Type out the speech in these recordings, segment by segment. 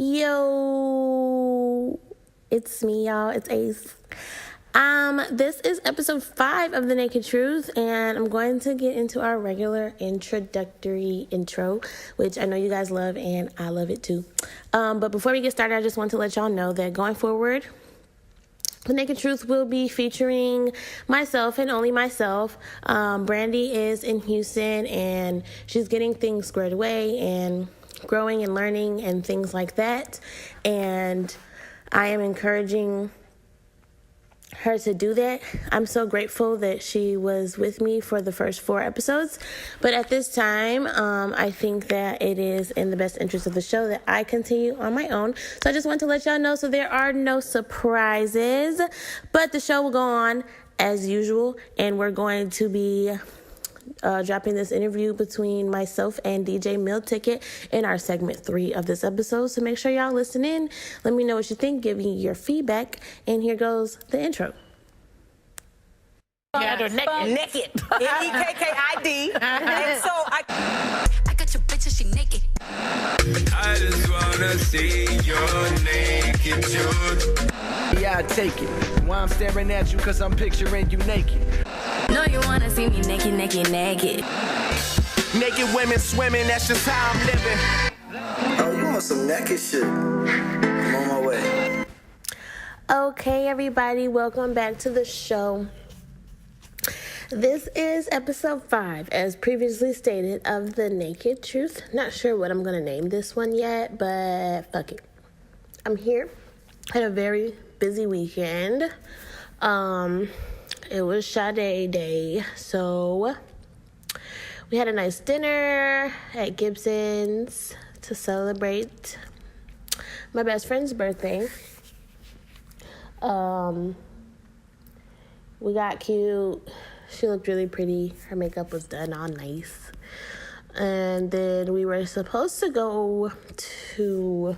Yo, it's me, y'all. It's Ace. This is episode 5 of The Naked Truth, and I'm going to get into our regular introductory intro, which I know you guys love, and I love it too. But before we get started, I just want to let y'all know that going forward, The Naked Truth will be featuring myself and only myself. Brandy is in Houston, and she's getting things squared away and growing and learning and things like that. And I am encouraging her to do that. I'm so grateful that she was with me for the first 4 episodes. But at this time, I think that it is in the best interest of the show that I continue on my own. So I just want to let y'all know, so there are no surprises. But the show will go on as usual, and we're going to be dropping this interview between myself and DJ Milticket in our segment 3 of this episode. So make sure y'all listen in. Let me know what you think. Give me your feedback. And here goes the intro. Yeah, they're naked. N-E-K-K-I-D. And so I got your bitch and she naked. I just wanna see your naked truth. Yeah, I take it. Why I'm staring at you, cause I'm picturing you naked. No, you wanna see me naked. Naked women swimming, that's just how I'm living. Oh, you want some naked shit? I'm on my way. Okay, everybody, welcome back to the show. This is episode 5, as previously stated, of The Naked Truth. Not sure what I'm going to name this one yet, but fuck it. I'm here. Had a very busy weekend. It was Sade Day, so we had a nice dinner at Gibson's to celebrate my best friend's birthday. We got cute. She looked really pretty. Her makeup was done all nice. And then we were supposed to go to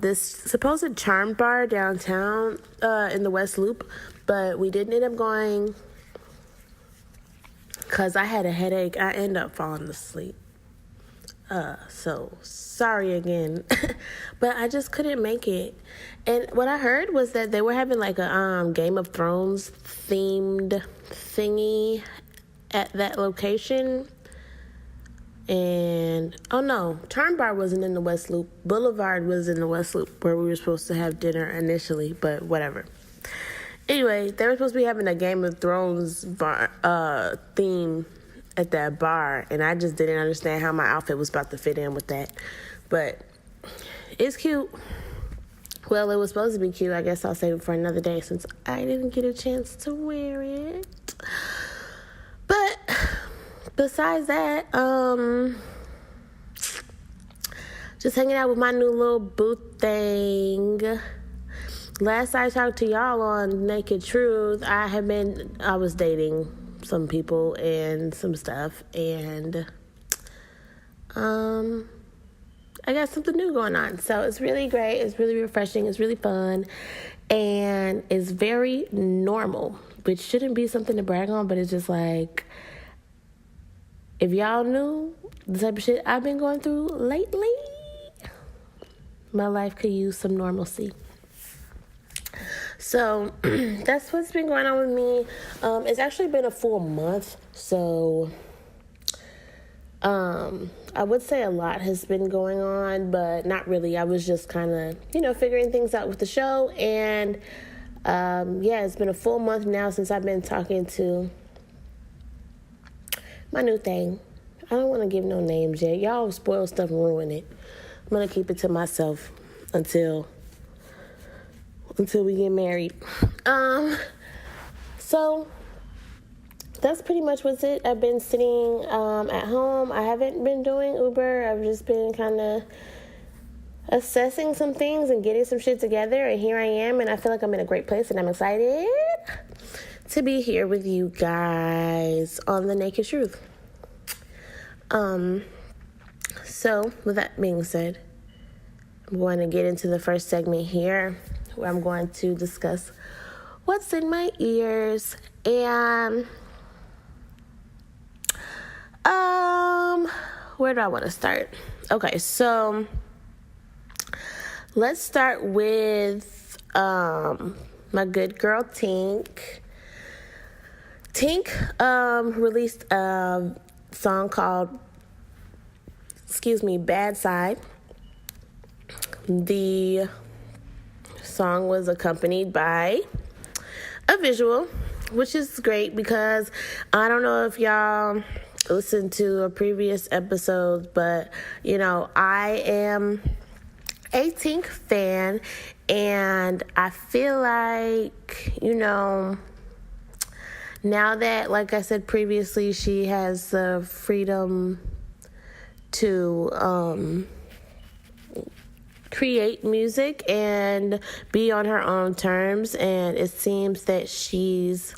this supposed charm bar downtown in the West Loop, but we didn't end up going because I had a headache. I ended up falling asleep. So sorry again, but I just couldn't make it. And what I heard was that they were having like a Game of Thrones themed thingy at that location. And oh no, Charm Bar wasn't in the West Loop. Boulevard was in the West Loop where we were supposed to have dinner initially, but whatever. Anyway, they were supposed to be having a Game of Thrones bar, theme at that bar, and I just didn't understand how my outfit was about to fit in with that. But it's cute. Well, it was supposed to be cute. I guess I'll save it for another day since I didn't get a chance to wear it. But besides that, just hanging out with my new little boo thing. Last I talked to y'all on Naked Truth, I was dating some people and some stuff, and I got something new going on. So it's really great. It's really refreshing. It's really fun, and it's very normal, which shouldn't be something to brag on, but it's just like, if y'all knew the type of shit I've been going through lately, my life could use some normalcy. So that's what's been going on with me. It's actually been a full month, so I would say a lot has been going on, but not really. I was just kind of, figuring things out with the show, and it's been a full month now since I've been talking to my new thing. I don't want to give no names yet. Y'all spoil stuff and ruin it. I'm going to keep it to myself until we get married. So that's pretty much what's it. I've been sitting at home. I haven't been doing Uber. I've just been kind of assessing some things and getting some shit together. And here I am, and I feel like I'm in a great place, and I'm excited to be here with you guys on The Naked Truth. So with that being said, I'm going to get into the first segment here, where I'm going to discuss what's in my ears. And where do I want to start? Okay, so Let's start with my good girl Tink. Tink released a song called, Bad Side. The song was accompanied by a visual, which is great because I don't know if y'all listened to a previous episode, but I am a Tink fan, and I feel like now that, like I said previously, she has the freedom to create music and be on her own terms, and it seems that she's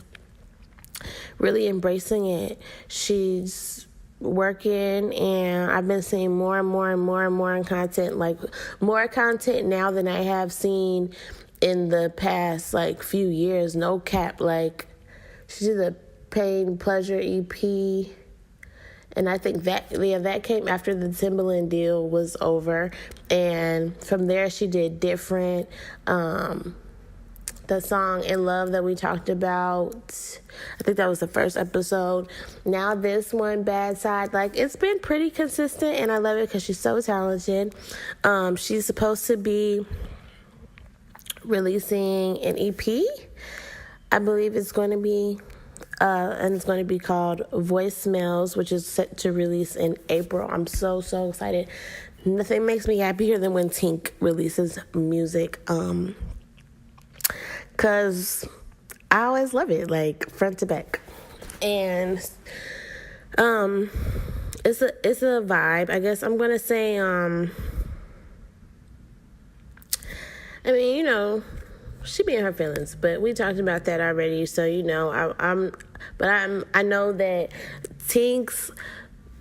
really embracing it. She's working, and I've been seeing more and more and more and more content, like more content now than I have seen in the past few years. No cap. She did the Pain Pleasure EP, and I think that came after the Timbaland deal was over. And from there, she did Different, the song In Love that we talked about. I think that was the first episode. Now this one, Bad Side, it's been pretty consistent, and I love it because she's so talented. She's supposed to be releasing an EP. I believe it's going to be, and it's going to be called Voicemails, which is set to release in April. I'm so excited. Nothing makes me happier than when Tink releases music, because I always love it, front to back. And it's a vibe. I guess I'm going to say, she be in her feelings, but we talked about that already. So I know that Tink's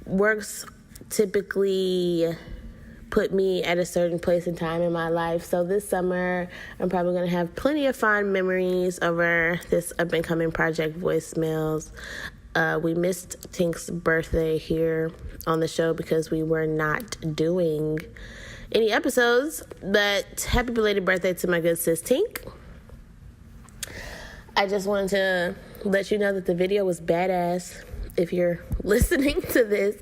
works typically put me at a certain place in time in my life. So this summer, I'm probably gonna have plenty of fond memories over this up and coming project, Voicemails. We missed Tink's birthday here on the show because we were not doing any episodes, but happy belated birthday to my good sis Tink. I just wanted to let you know that the video was badass. If you're listening to this,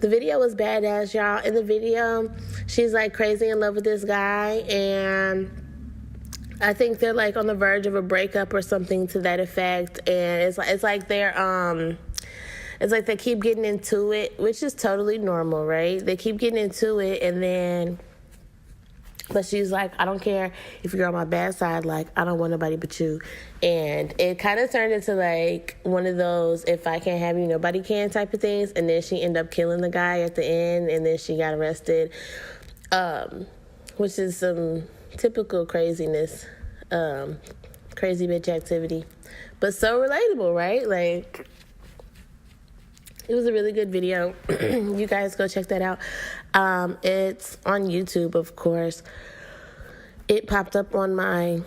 the video was badass, y'all. In the video, she's crazy in love with this guy, and I think they're on the verge of a breakup or something to that effect. And it's like they're it's like they keep getting into it, which is totally normal, right? They keep getting into it, and then, but she's like, I don't care if you're on my bad side, I don't want nobody but you. And it kind of turned into one of those, if I can't have you, nobody can type of things. And then she ended up killing the guy at the end, and then she got arrested, which is some typical craziness, crazy bitch activity. But so relatable, right? It was a really good video. You guys go check that out. It's on YouTube, of course. It popped up on my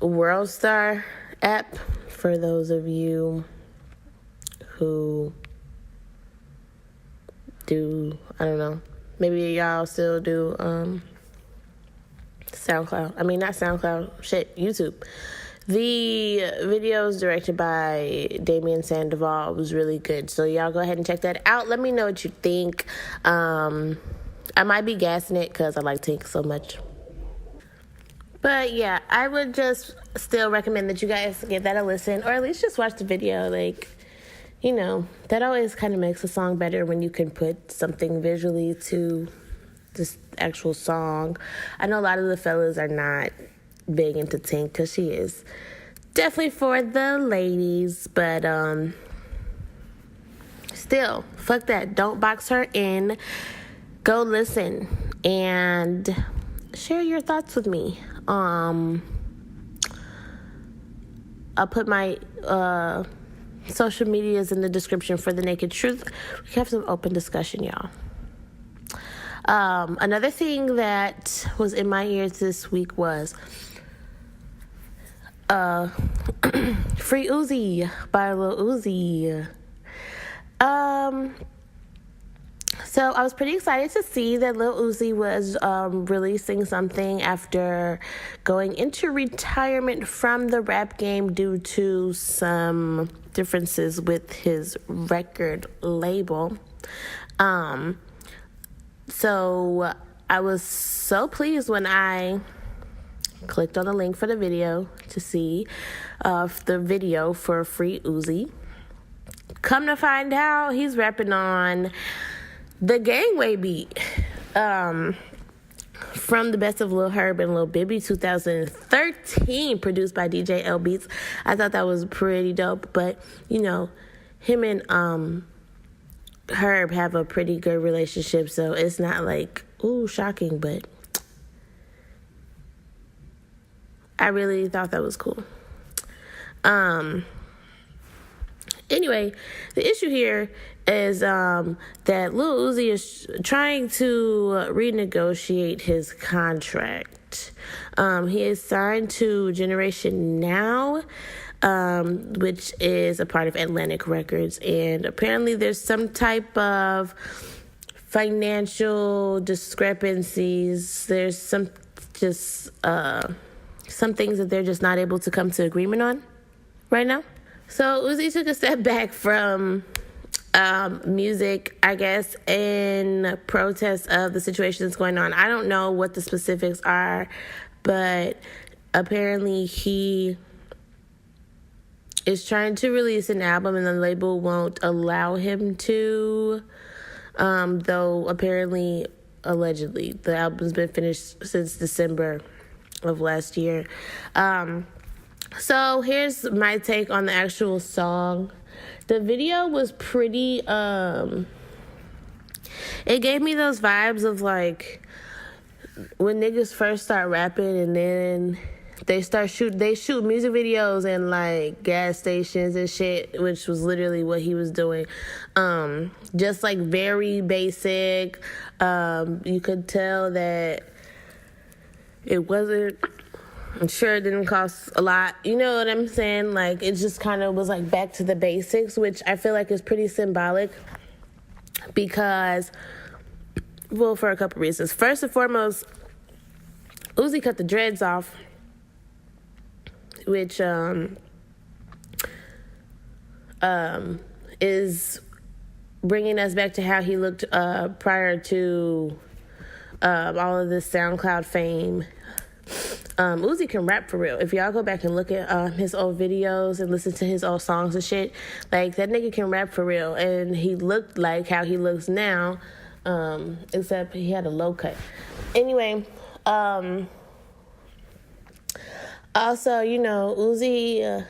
WorldStar app for those of you who do, I don't know, maybe y'all still do SoundCloud. I mean, not SoundCloud, YouTube. The video is directed by Damien Sandoval. It was really good. So y'all go ahead and check that out. Let me know what you think. I might be gassing it because I like Tink so much. But yeah, I would just still recommend that you guys give that a listen, or at least just watch the video. That always kind of makes a song better when you can put something visually to this actual song. I know a lot of the fellas are not big into Tink because she is definitely for the ladies, but still, fuck that. Don't box her in. Go listen and share your thoughts with me. I'll put my social medias in the description for The Naked Truth. We can have some open discussion, y'all. Another thing that was in my ears this week was Free Uzi by Lil Uzi. So I was pretty excited to see that Lil Uzi was releasing something after going into retirement from the rap game due to some differences with his record label. So I was so pleased when I clicked on the link for the video to see the video for Free Uzi. Come to find out, he's rapping on the Gangway beat from The Best of Lil Herb and Lil Bibby 2013, produced by DJ L Beats. I thought that was pretty dope, but you know, him and Herb have a pretty good relationship, so it's not like, ooh, shocking, but I really thought that was cool. Anyway, the issue here is that Lil Uzi is trying to renegotiate his contract. He is signed to Generation Now, which is a part of Atlantic Records, and apparently there's some type of financial discrepancies. There's some things that they're just not able to come to agreement on right now. So Uzi took a step back from music, I guess, in protest of the situation that's going on. I don't know what the specifics are, but apparently he is trying to release an album and the label won't allow him to, though apparently, allegedly, the album's been finished since December of last year. So here's my take on the actual song. The video was pretty, it gave me those vibes of like when niggas first start rapping and then they shoot music videos in like gas stations and shit, which was literally what he was doing. Just like very basic. You could tell that it wasn't, I'm sure it didn't cost a lot. You know what I'm saying? Like, it just kind of was like back to the basics, which I feel like is pretty symbolic because, well, for a couple reasons. First and foremost, Uzi cut the dreads off, which is bringing us back to how he looked prior to all of this SoundCloud fame. Uzi can rap for real. If y'all go back and look at his old videos and listen to his old songs and shit, like, that nigga can rap for real. And he looked like how he looks now, except he had a low cut. Anyway, also, you know, Uzi,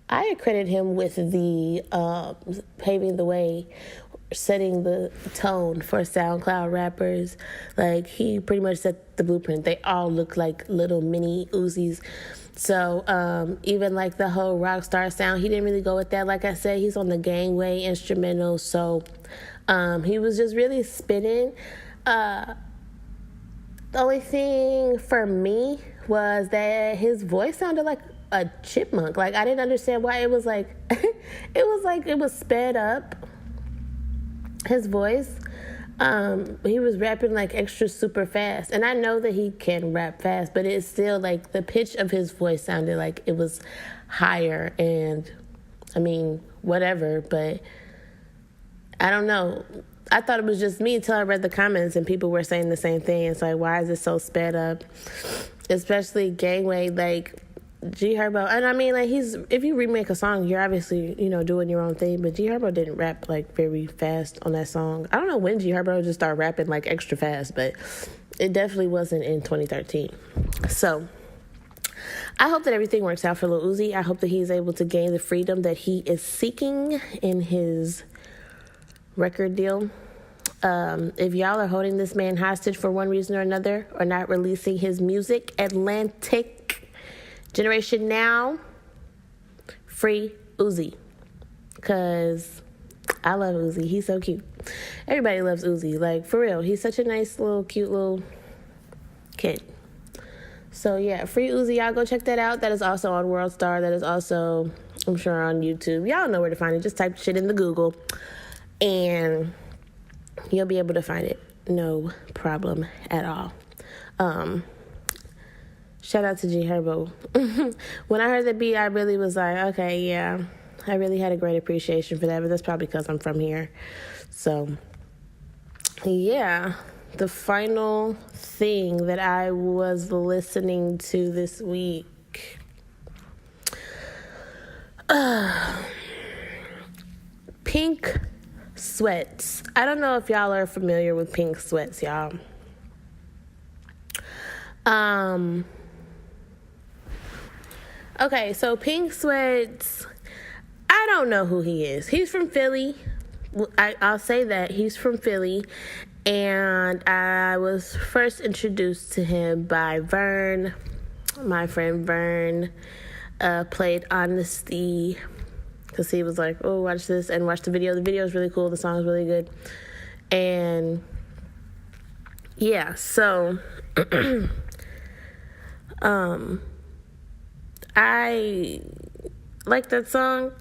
I credit him with the paving the way, setting the tone for SoundCloud rappers. Like, he pretty much set the blueprint. They all look like little mini Uzis. So even like the whole rock star sound, he didn't really go with that. Like I said, he's on the Gangway instrumental, so he was just really spitting. The only thing for me was that his voice sounded like a chipmunk. Like, I didn't understand why it was like it was sped up, his voice. He was rapping like extra super fast, and I know that he can rap fast, but it's still like the pitch of his voice sounded like it was higher. And I mean, whatever, but I don't know. I thought it was just me until I read the comments and people were saying the same thing. It's like, why is it so sped up? Especially Gangway, like G Herbo. And I mean, like, if you remake a song, you're obviously, you know, doing your own thing, but G Herbo didn't rap like very fast on that song. I don't know when G Herbo just started rapping like extra fast, but it definitely wasn't in 2013. So I hope that everything works out for Lil Uzi. I hope that he's able to gain the freedom that he is seeking in his record deal. If y'all are holding this man hostage for one reason or another, or not releasing his music, Atlantic Generation Now, free Uzi. Because I love Uzi. He's so cute. Everybody loves Uzi. Like, for real. He's such a nice little, cute little kid. So, yeah, free Uzi. Y'all go check that out. That is also on World Star. That is also, I'm sure, on YouTube. Y'all know where to find it. Just type shit in the Google. And you'll be able to find it. No problem at all. Shout out to G Herbo. When I heard the beat, I really was like, okay, yeah. I really had a great appreciation for that, but that's probably because I'm from here. So, yeah. The final thing that I was listening to this week. Pink Sweats. I don't know if y'all are familiar with Pink Sweats, y'all. Okay, so Pink Sweats, I don't know who he is. He's from Philly. I'll say that. He's from Philly. And I was first introduced to him by Vern. My friend Vern played Honesty because he was like, oh, watch this and watch the video. The video is really cool. The song is really good. And yeah, so I like that song.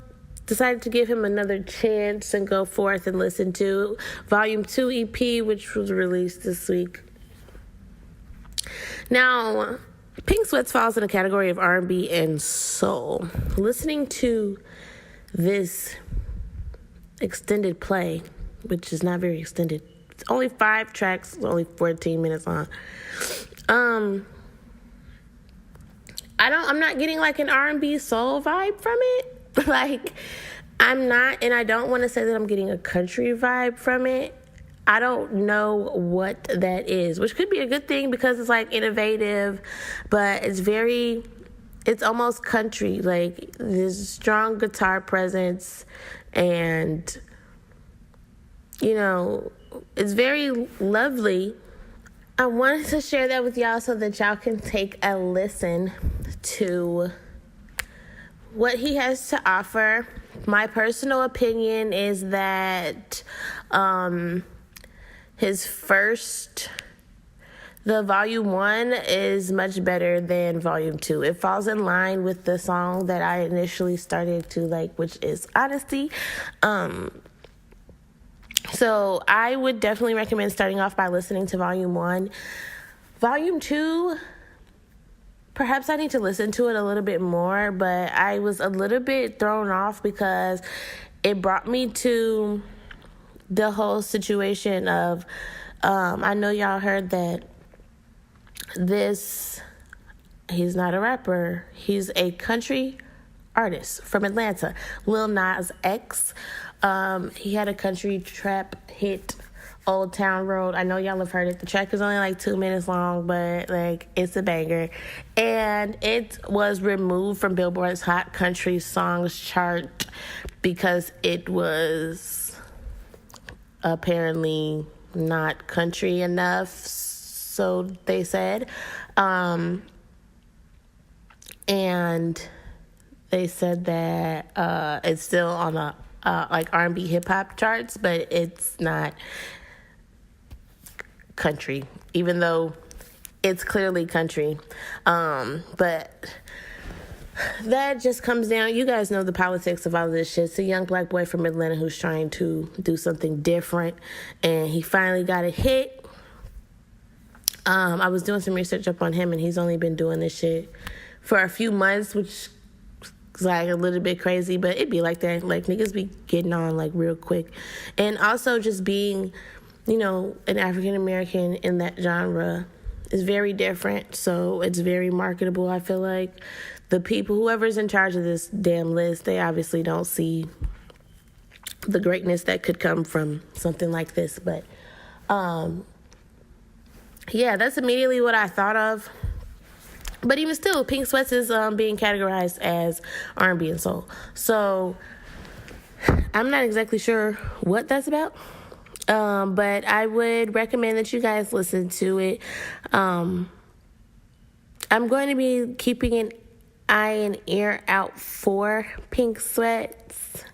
Decided to give him another chance and go forth and listen to Volume 2 EP, which was released this week. Now, Pink Sweats falls in a category of R&B and soul. Listening to this extended play, which is not very extended. It's only 5 tracks, it's only 14 minutes long. I'm not getting like an R&B soul vibe from it. Like, I'm not, and I don't want to say that I'm getting a country vibe from it. I don't know what that is, which could be a good thing because it's like innovative, but it's almost country. Like, there's strong guitar presence and, you know, it's very lovely. I wanted to share that with y'all so that y'all can take a listen to what he has to offer. My personal opinion is that the Volume 1 is much better than Volume 2. It falls in line with the song that I initially started to like, which is Honesty. So I would definitely recommend starting off by listening to Volume 1. Volume 2, perhaps I need to listen to it a little bit more, but I was a little bit thrown off because it brought me to the whole situation of, I know y'all heard that he's not a rapper, he's a country artist from Atlanta, Lil Nas X. He had a country trap hit, Old Town Road. I know y'all have heard it. The track is only like 2 minutes long, but like it's a banger. And it was removed from Billboard's Hot Country Songs chart because it was apparently not country enough, so they said. And they said that it's still on the like R&B hip hop charts, but it's not country, even though it's clearly country. But that just comes down, you guys know the politics of all of this shit. It's a young black boy from Atlanta who's trying to do something different, and he finally got a hit. I was doing some research up on him, and he's only been doing this shit for a few months, which is like a little bit crazy, but it be like that. Like, niggas be getting on like real quick. And also just being, you know, an African American in that genre is very different, so it's very marketable. I feel like the people, whoever's in charge of this damn list, they obviously don't see the greatness that could come from something like this. But yeah, that's immediately what I thought of. But even still, Pink Sweats is being categorized as R&B and soul. So I'm not exactly sure what that's about. But I would recommend that you guys listen to it. I'm going to be keeping an eye and ear out for Pink Sweats.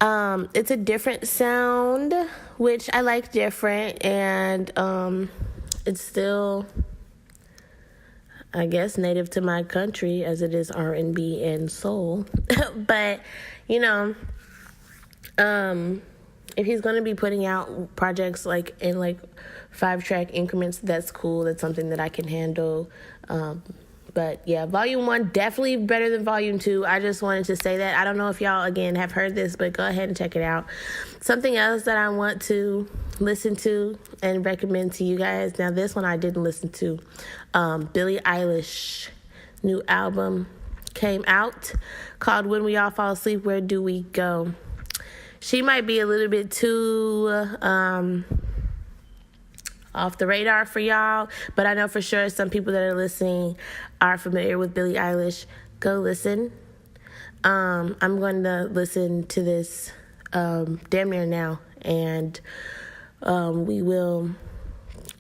It's a different sound, which I like different, and it's still, I guess, native to my country as it is R&B and soul. But, you know, if he's going to be putting out projects like in like 5-track increments, that's cool. That's something that I can handle. But yeah, Volume 1 definitely better than Volume 2. I just wanted to say that. I don't know if y'all, again, have heard this, but go ahead and check it out. Something else that I want to listen to and recommend to you guys. Now, this one I didn't listen to. Billie Eilish new album came out called When We All Fall Asleep, Where Do We Go? She might be a little bit too off the radar for y'all, but I know for sure some people that are listening are familiar with Billie Eilish. Go listen. I'm going to listen to this damn near now, and we will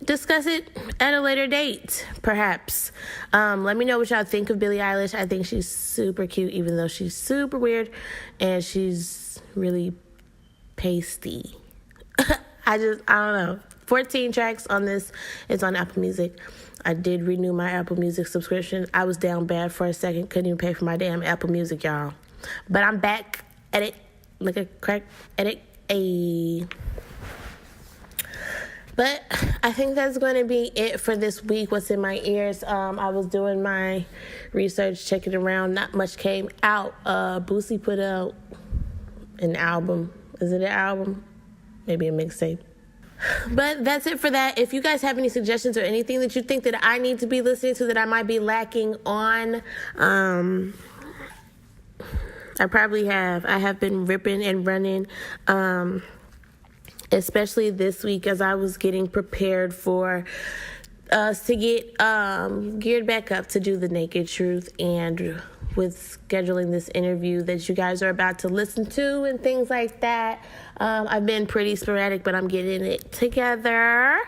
discuss it at a later date, perhaps. Let me know what y'all think of Billie Eilish. I think she's super cute, even though she's super weird, and she's really pasty. I don't know. 14 tracks on this. It's on Apple Music. I did renew my Apple Music subscription. I was down bad for a second. Couldn't even pay for my damn Apple Music, y'all. But I'm back at it. Like a crack at it. Ayy. But I think that's going to be it for this week. What's in my ears? I was doing my research, checking around. Not much came out. Boosie put out an album. Is it an album? Maybe a mixtape. But that's it for that. If you guys have any suggestions or anything that you think that I need to be listening to that I might be lacking on, I probably have. I have been ripping and running, especially this week as I was getting prepared for us to get geared back up to do the Naked Truth, and with scheduling this interview that you guys are about to listen to and things like that. I've been pretty sporadic, but I'm getting it together.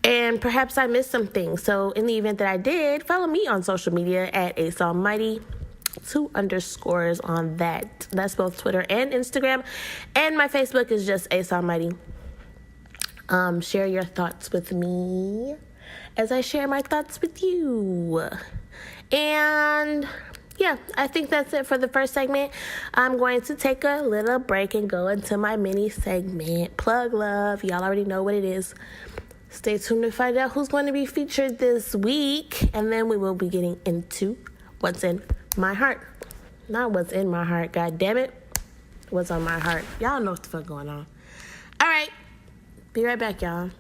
And perhaps I missed some things. So in the event that I did, follow me on social media at Ace Almighty. 2 underscores on that. That's both Twitter and Instagram. And my Facebook is just Ace Almighty. Share your thoughts with me as I share my thoughts with you. And yeah, I think that's it for the first segment. I'm going to take a little break and go into my mini segment, Plug Love. Y'all already know what it is. Stay tuned to find out who's going to be featured this week. And then we will be getting into what's in my heart. Not what's in my heart, god damn it. What's on my heart. Y'all know what the fuck going on. All right. Be right back, y'all.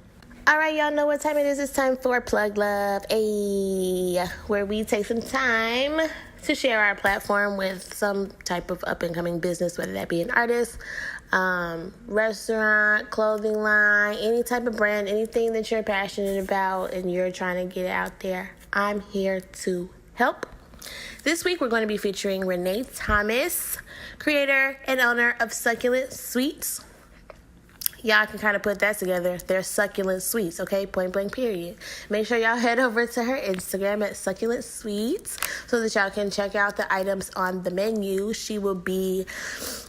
All right, y'all know what time it is. It's time for Plug Love, where we take some time to share our platform with some type of up-and-coming business, whether that be an artist, restaurant, clothing line, any type of brand, anything that you're passionate about and you're trying to get out there. I'm here to help. This week, we're going to be featuring Renee Thomas, creator and owner of Succulent Sweets. Y'all can kind of put that together. They're Succulent Sweets, okay? Point blank, period. Make sure y'all head over to her Instagram at Succulent Sweets so that y'all can check out the items on the menu. She will be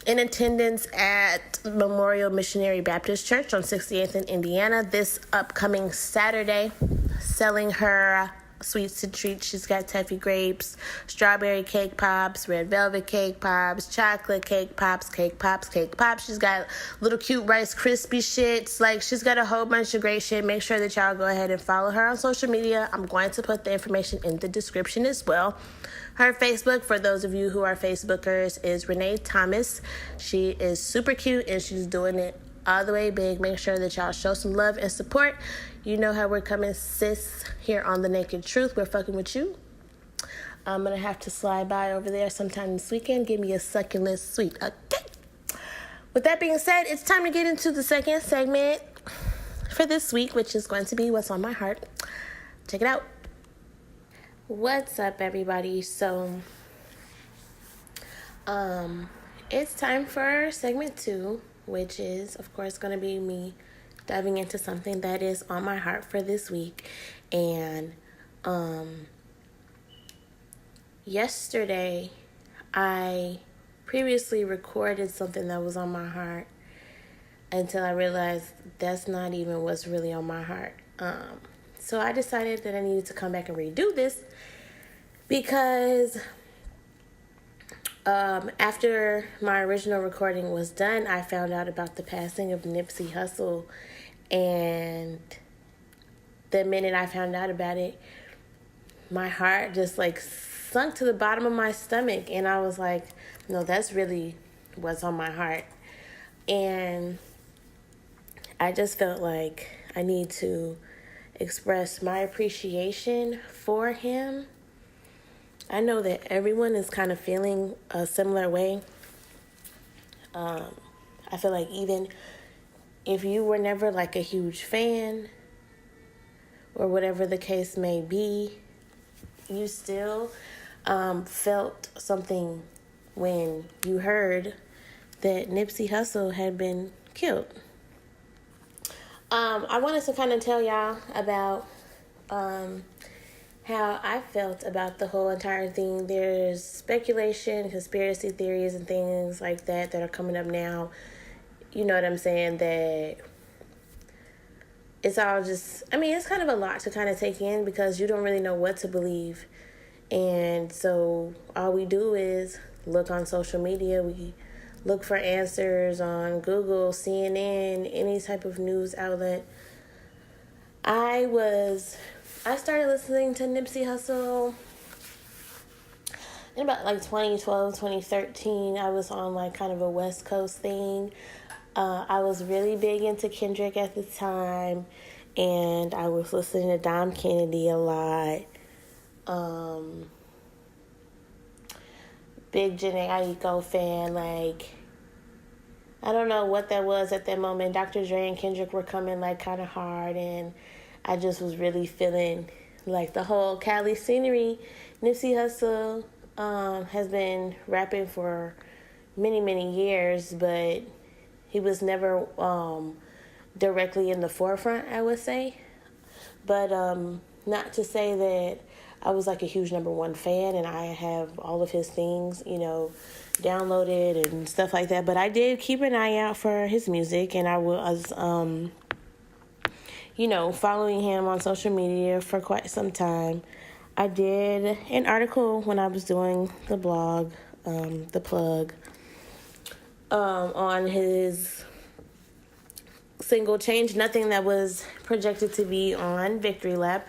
in attendance at Memorial Missionary Baptist Church on 68th in Indiana this upcoming Saturday, selling her sweets to treat. She's got Taffy grapes, strawberry cake pops, red velvet cake pops, chocolate cake pops, cake pops, cake pops. She's got little cute Rice Krispie shits. Like, she's got a whole bunch of great shit. Make sure that y'all go ahead and follow her on social media. I'm going to put the information in the description as well. Her Facebook, for those of you who are Facebookers, is Renee Thomas. She is super cute and she's doing it all the way big. Make sure that y'all show some love and support. You know how we're coming, sis, here on The Naked Truth. We're fucking with you. I'm going to have to slide by over there sometime this weekend. Give me a succulent sweet. Okay. With that being said, it's time to get into the second segment for this week, which is going to be What's on My Heart. Check it out. What's up, everybody? So, it's time for segment 2, which is, of course, going to be me diving into something that is on my heart for this week. And yesterday, I previously recorded something that was on my heart until I realized that's not even what's really on my heart. So I decided that I needed to come back and redo this because After my original recording was done, I found out about the passing of Nipsey Hussle, and the minute I found out about it, my heart just like sunk to the bottom of my stomach, and I was like, no, that's really what's on my heart. And I just felt like I need to express my appreciation for him. I know that everyone is kind of feeling a similar way. I feel like even if you were never like a huge fan or whatever the case may be, you still felt something when you heard that Nipsey Hussle had been killed. I wanted to kind of tell y'all about how I felt about the whole entire thing. There's speculation, conspiracy theories, and things like that are coming up now. You know what I'm saying? That it's all just, I mean, it's kind of a lot to kind of take in because you don't really know what to believe. And so all we do is look on social media. We look for answers on Google, CNN, any type of news outlet. I started listening to Nipsey Hussle in about like 2012, 2013. I was on like kind of a West Coast thing. I was really big into Kendrick at the time, and I was listening to Dom Kennedy a lot. Big Jhené Aiko fan. Like, I don't know what that was at that moment. Dr. Dre and Kendrick were coming like kind of hard, and I just was really feeling like the whole Cali scenery. Nipsey Hussle has been rapping for many, many years, but he was never directly in the forefront, I would say. But not to say that I was like a huge number one fan and I have all of his things, you know, downloaded and stuff like that. But I did keep an eye out for his music, and I was, you know, following him on social media for quite some time. I did an article when I was doing the blog, the plug, on his single Change Nothing that was projected to be on Victory Lap.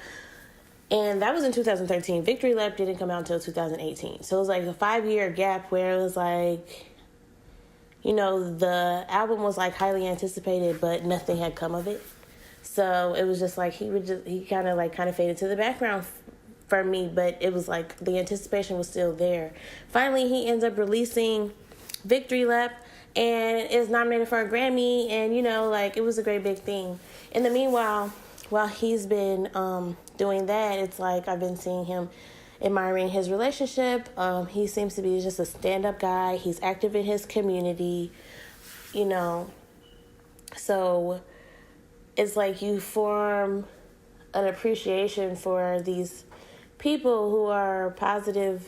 And that was in 2013. Victory Lap didn't come out until 2018. So it was like a 5-year gap where it was like, you know, the album was like highly anticipated, but nothing had come of it. So it was just like he kind of faded to the background for me, but it was like the anticipation was still there. Finally, he ends up releasing Victory Lap and is nominated for a Grammy, and you know, like, it was a great big thing. In the meanwhile, while he's been doing that, it's like I've been seeing him admiring his relationship. He seems to be just a stand-up guy. He's active in his community, you know. So it's like you form an appreciation for these people who are positive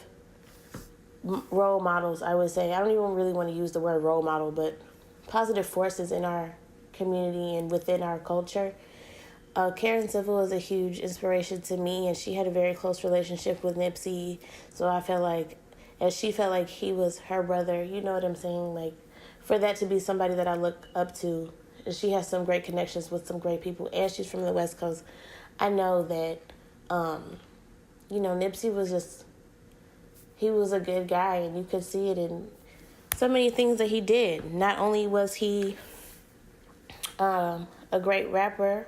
role models, I would say. I don't even really want to use the word role model, but positive forces in our community and within our culture. Karen Civil is a huge inspiration to me, and she had a very close relationship with Nipsey. So I felt like, as she felt like he was her brother, you know what I'm saying? Like, for that to be somebody that I look up to, she has some great connections with some great people, and she's from the West Coast. I know that, you know, Nipsey was just, he was a good guy, and you could see it in so many things that he did. Not only was he a great rapper,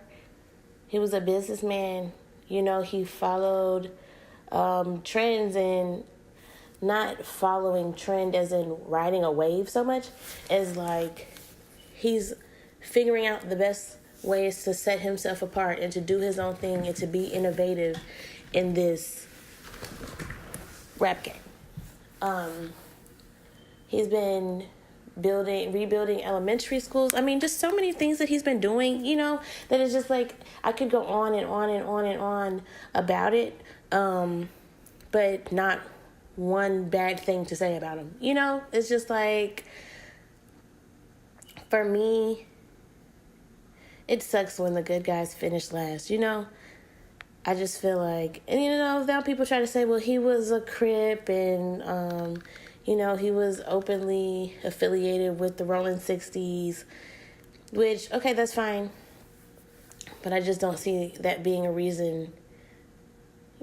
he was a businessman. You know, he followed trends, and not following trend as in riding a wave so much as like he's figuring out the best ways to set himself apart and to do his own thing and to be innovative in this rap game. He's been rebuilding elementary schools. I mean, just so many things that he's been doing, you know, that it's just like, I could go on and on and on and on about it, but not one bad thing to say about him. You know, it's just like, for me, it sucks when the good guys finish last, you know? I just feel like, and you know, now people try to say, well, he was a Crip, and, You know, he was openly affiliated with the Rolling 60s, which, okay, that's fine. But I just don't see that being a reason,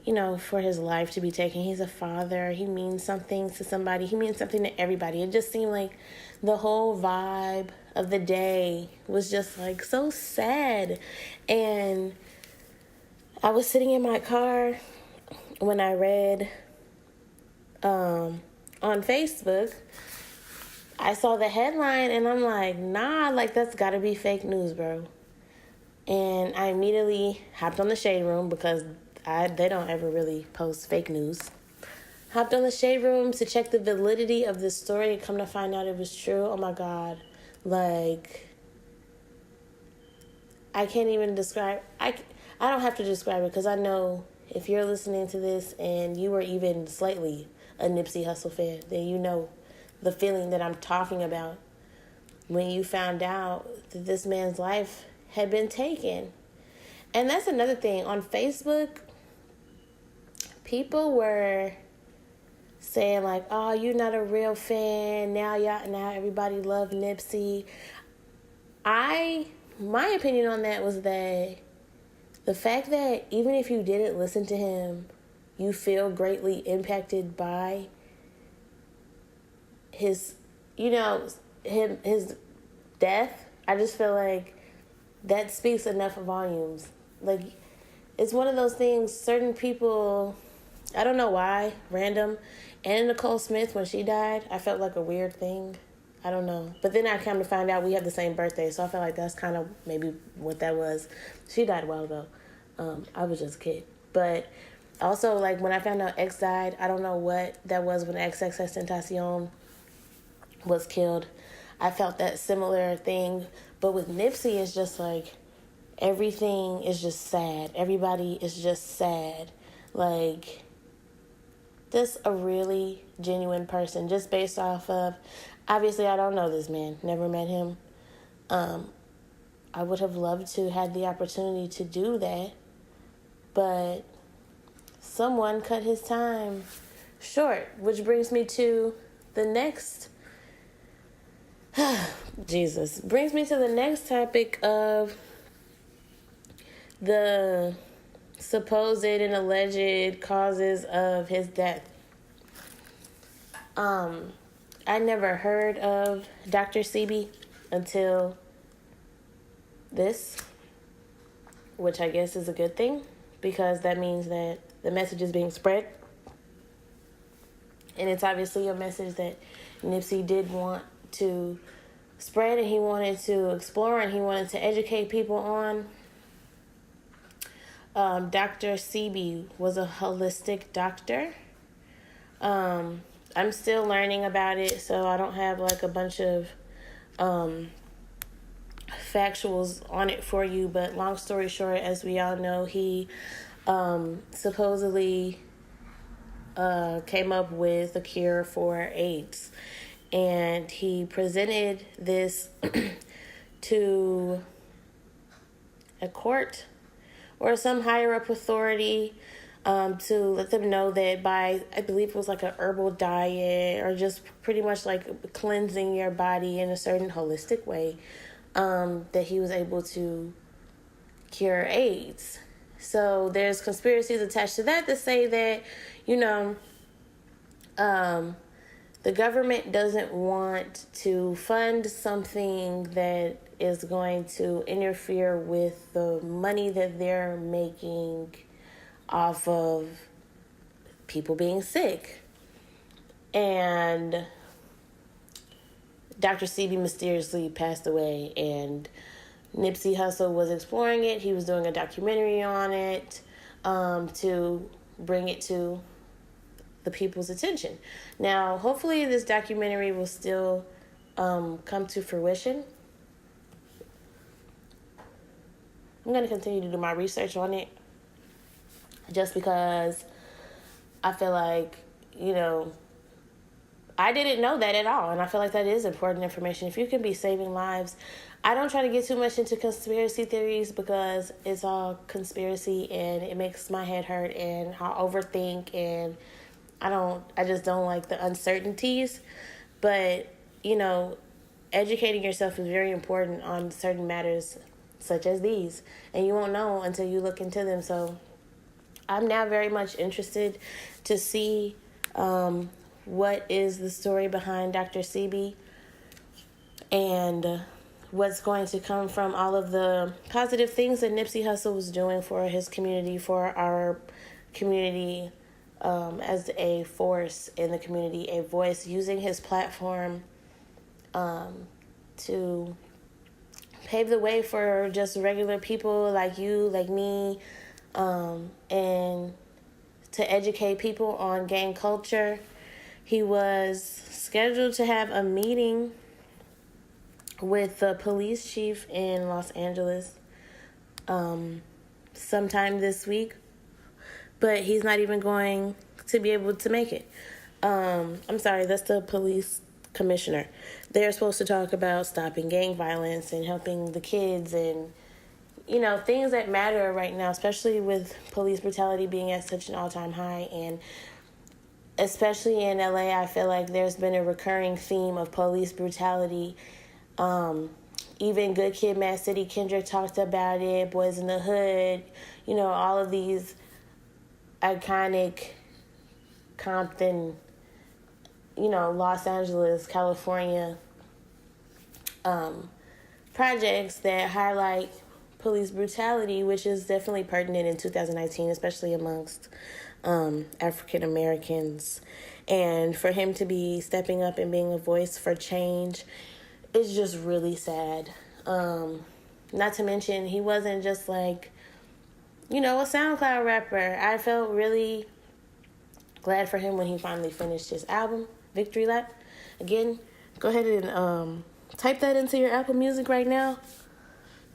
you know, for his life to be taken. He's a father. He means something to somebody. He means something to everybody. It just seemed like the whole vibe of the day was just like so sad. And I was sitting in my car when I read on Facebook, I saw the headline and I'm like, nah, like that's gotta be fake news, bro. And I immediately hopped on the Shade Room because they don't ever really post fake news. Hopped on the Shade Room to check the validity of this story and come to find out it was true. Oh my God. Like, I can't even describe, I don't have to describe it because I know if you're listening to this and you were even slightly a Nipsey Hussle fan, then you know the feeling that I'm talking about when you found out that this man's life had been taken. And that's another thing. On Facebook, people were saying like, oh, you're not a real fan. Now everybody love Nipsey. My opinion on that was that the fact that even if you didn't listen to him, you feel greatly impacted by his death. I just feel like that speaks enough volumes. Like, it's one of those things, certain people, I don't know why, random. Anna Nicole Smith, when she died, I felt like a weird thing. I don't know. But then I come to find out we have the same birthday, so I felt like that's kind of maybe what that was. She died a while ago. I was just a kid. But also, like, when I found out X died, I don't know what that was when XXXTentacion was killed. I felt that similar thing. But with Nipsey, it's just like, everything is just sad. Everybody is just sad. Like, just a really genuine person, just based off of, obviously I don't know this man, never met him. I would have loved to have the opportunity to do that, but someone cut his time short, which brings me to the next, brings me to the next topic of the supposed and alleged causes of his death. I never heard of Dr. Sebi until this, which I guess is a good thing because that means that the message is being spread. And it's obviously a message that Nipsey did want to spread and he wanted to explore and he wanted to educate people on. Dr. Sebi was a holistic doctor. I'm still learning about it, so I don't have like a bunch of factuals on it for you, but long story short, as we all know, he supposedly came up with a cure for AIDS, and he presented this to a court or some higher up authority to let them know that by, I believe it was like a herbal diet or just pretty much like cleansing your body in a certain holistic way, that he was able to cure AIDS. So there's conspiracies attached to that say that, the government doesn't want to fund something that is going to interfere with the money that they're making off of people being sick. And Dr. Sebi mysteriously passed away, and Nipsey Hussle was exploring it. He was doing a documentary on it to bring it to the people's attention. Now, hopefully this documentary will still come to fruition. I'm going to continue to do my research on it just because I feel like, I didn't know that at all, and I feel like that is important information. If you can be saving lives, I don't try to get too much into conspiracy theories because it's all conspiracy and it makes my head hurt and I overthink and I just don't like the uncertainties. But, educating yourself is very important on certain matters such as these. And you won't know until you look into them. So I'm now very much interested to see what is the story behind Dr. Sebi and what's going to come from all of the positive things that Nipsey Hussle was doing for his community, for our community, as a force in the community, a voice, using his platform to pave the way for just regular people like you, like me, and to educate people on gang culture. He was scheduled to have a meeting with the police chief in Los Angeles sometime this week, but he's not even going to be able to make it. I'm sorry, that's the police commissioner. They're supposed to talk about stopping gang violence and helping the kids and, things that matter right now, especially with police brutality being at such an all-time high. And especially in LA, I feel like there's been a recurring theme of police brutality. Even Good Kid, Mad City, Kendrick talked about it, Boys in the Hood, all of these iconic Compton, Los Angeles, California projects that highlight police brutality, which is definitely pertinent in 2019, especially amongst African Americans. And for him to be stepping up and being a voice for change is just really sad. Not to mention, he wasn't just like, a SoundCloud rapper. I felt really glad for him when he finally finished his album, Victory Lap. Again, go ahead and type that into your Apple Music right now,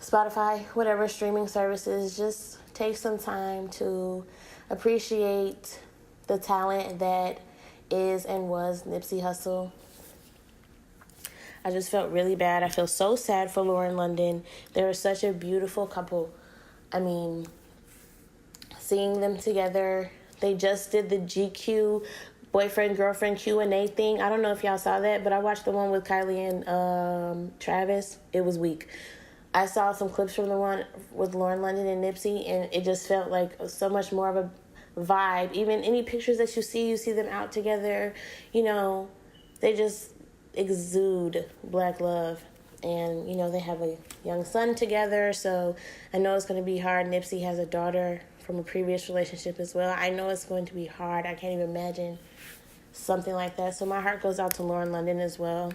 Spotify, whatever streaming services. Just take some time to appreciate the talent that is and was Nipsey Hussle. I just felt really bad. I feel so sad for Lauren London. They were such a beautiful couple. I mean, seeing them together. They just did the GQ boyfriend-girlfriend Q&A thing. I don't know if y'all saw that, but I watched the one with Kylie and Travis. It was weak. I saw some clips from the one with Lauren London and Nipsey, and it just felt like so much more of a vibe. Even any pictures that you see them out together, they just exude black love. And, they have a young son together, so I know it's going to be hard. Nipsey has a daughter from a previous relationship as well. I know it's going to be hard. I can't even imagine something like that. So my heart goes out to Lauren London as well.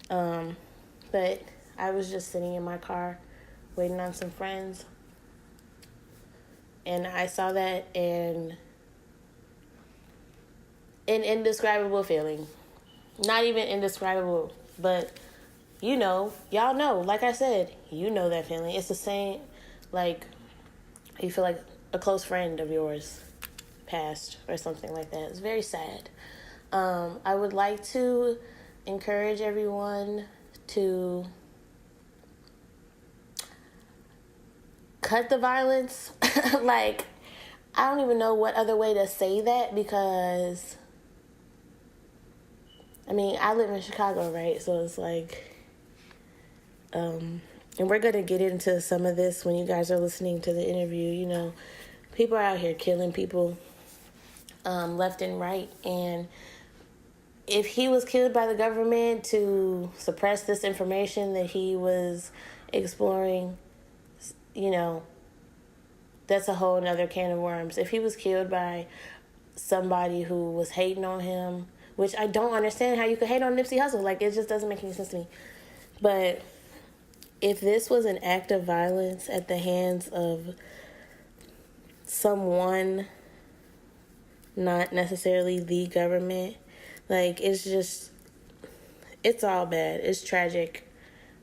But I was just sitting in my car waiting on some friends, and I saw that, and an indescribable feeling. Not even indescribable, but y'all know, like I said, that feeling. It's the same, like, you feel like a close friend of yours passed or something like that. It's very sad. I would like to encourage everyone to cut the violence. Like, I don't even know what other way to say that, because I live in Chicago, right? So it's like, and we're going to get into some of this when you guys are listening to the interview. People are out here killing people left and right. And if he was killed by the government to suppress this information that he was exploring, that's a whole nother can of worms. If he was killed by somebody who was hating on him, which I don't understand how you could hate on Nipsey Hussle. Like, it just doesn't make any sense to me. But if this was an act of violence at the hands of someone, not necessarily the government, like, it's all bad. It's tragic.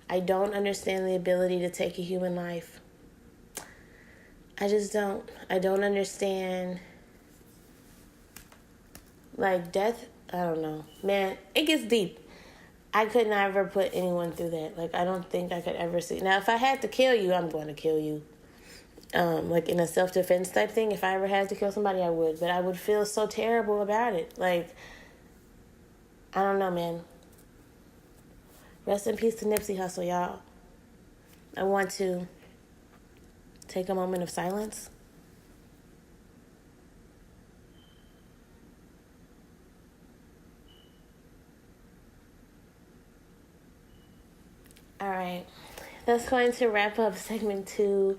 I don't understand the ability to take a human life. I just don't. I don't understand. Like, death, I don't know. Man, it gets deep. I could never put anyone through that. Like, I don't think I could ever see. Now, if I had to kill you, I'm going to kill you. like in a self-defense type thing. If I ever had to kill somebody, I would. But I would feel so terrible about it. Like, I don't know, man. Rest in peace to Nipsey Hussle, y'all. I want to take a moment of silence. All right. That's going to wrap up segment 2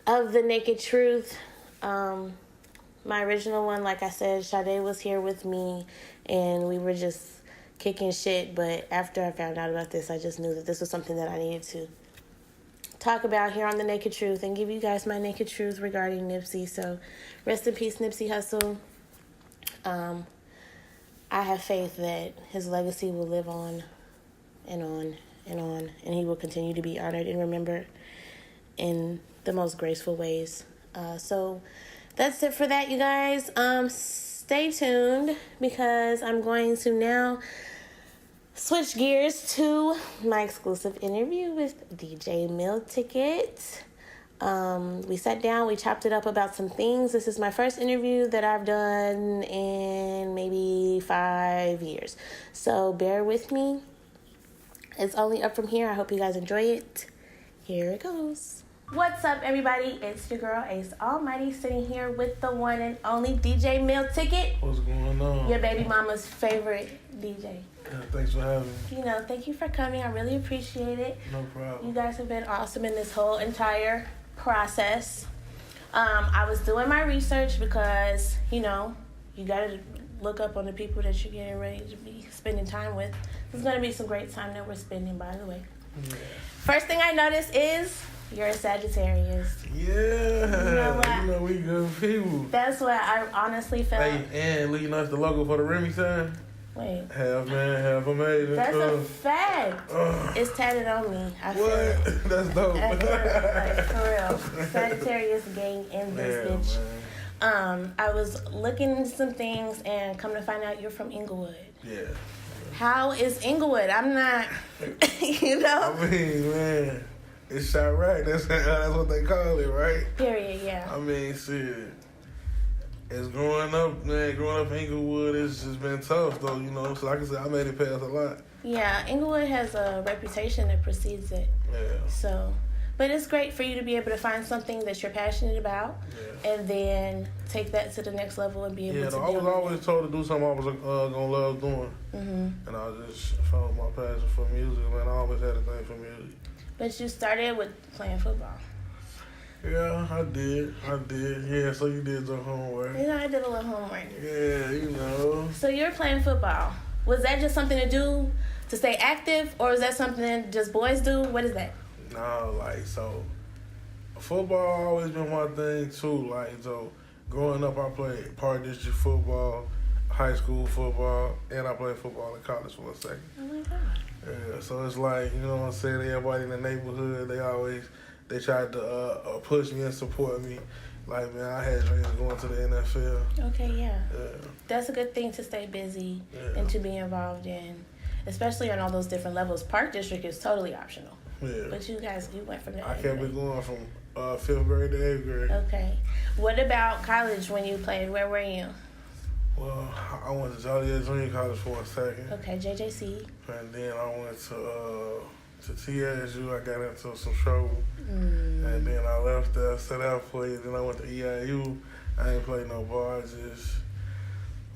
of The Naked Truth. My original one, like I said, Sade was here with me, and we were just kicking shit. But after I found out about this, I just knew that this was something that I needed to talk about here on The Naked Truth and give you guys my naked truth regarding Nipsey. So rest in peace, Nipsey Hussle. I have faith that his legacy will live on and on and on, and he will continue to be honored and remembered in the most graceful ways. So that's it for that, you guys. Stay tuned, because I'm going to now switch gears to my exclusive interview with DJ Milticket. We sat down, we chopped it up about some things. This is my first interview that I've done in maybe 5 years. So bear with me. It's only up from here. I hope you guys enjoy it. Here it goes. What's up, everybody? It's your girl, Ace Almighty, sitting here with the one and only DJ Milticket. What's going on? Your baby mama's favorite DJ. Yeah, thanks for having me. Thank you for coming. I really appreciate it. No problem. You guys have been awesome in this whole entire process. I was doing my research because, you got to look up on the people that you're getting ready to be spending time with. It's going to be some great time that we're spending, by the way. Yeah. First thing I noticed is you're a Sagittarius. Yeah. You know we good people. That's what I honestly felt. Hey, and you know it's the logo for the Remy sign? Wait. Half man, half amazing. That's a fact. It's tatted on me. I feel what? it. That's dope. Like, for real. Sagittarius gang in this bitch. Man. I was looking into some things and come to find out you're from Inglewood. Yeah. How is Inglewood? I'm not, I mean, man, it's Chirac. That's what they call it, right? Period, yeah. I mean, shit. It's growing up in Inglewood, it's just been tough, though, So like I said, I made it past a lot. Yeah, Inglewood has a reputation that precedes it. Yeah. So, but it's great for you to be able to find something that you're passionate about, and then take that to the next level and be able to. I was always told to do something I was gonna love doing, and I just found my passion for music. Man, I always had a thing for music. But you started with playing football. Yeah, I did. Yeah, so you did your homework. I did a little homework. Yeah, So you were playing football. Was that just something to do to stay active, or is that something just boys do? What is that? No, football always been my thing too. So growing up, I played park district football, high school football, and I played football in college for a second. Oh my God. Yeah, so it's like, you know what I'm saying, everybody in the neighborhood, they tried to push me and support me. Like, man, I had dreams of going to the NFL. Okay, yeah. That's a good thing to stay busy and to be involved in, especially on all those different levels. Park district is totally optional. Yeah. But you went from there. I kept it going from 5th grade to 8th grade. Okay. What about college when you played? Where were you? Well, I went to Joliet Junior College for a second. Okay, JJC. And then I went to TSU. I got into some trouble. And then I left there, set out for it. Then I went to EIU. I ain't played no ball. I just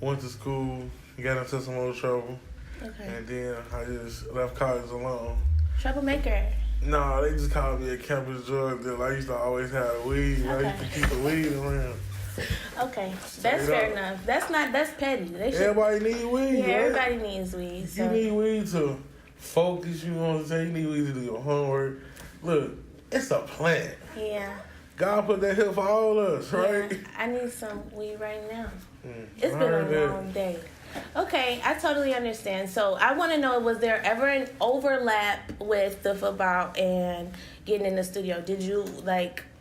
went to school, got into some more trouble. Okay. And then I just left college alone. Troublemaker. No, they just called me a campus drug dealer. I used to always have weed. Okay. I used to keep the weed around. Okay, that's fair enough. That's petty. Everybody need weed. Yeah, everybody needs weed. So. You need weed to focus. You know what I'm saying? You need weed to do your homework. Look, it's a plant. Yeah. God put that here for all of us, right? Yeah, I need some weed right now. It's been a long day. Okay, I totally understand. So I want to know, was there ever an overlap with the football and getting in the studio? Did you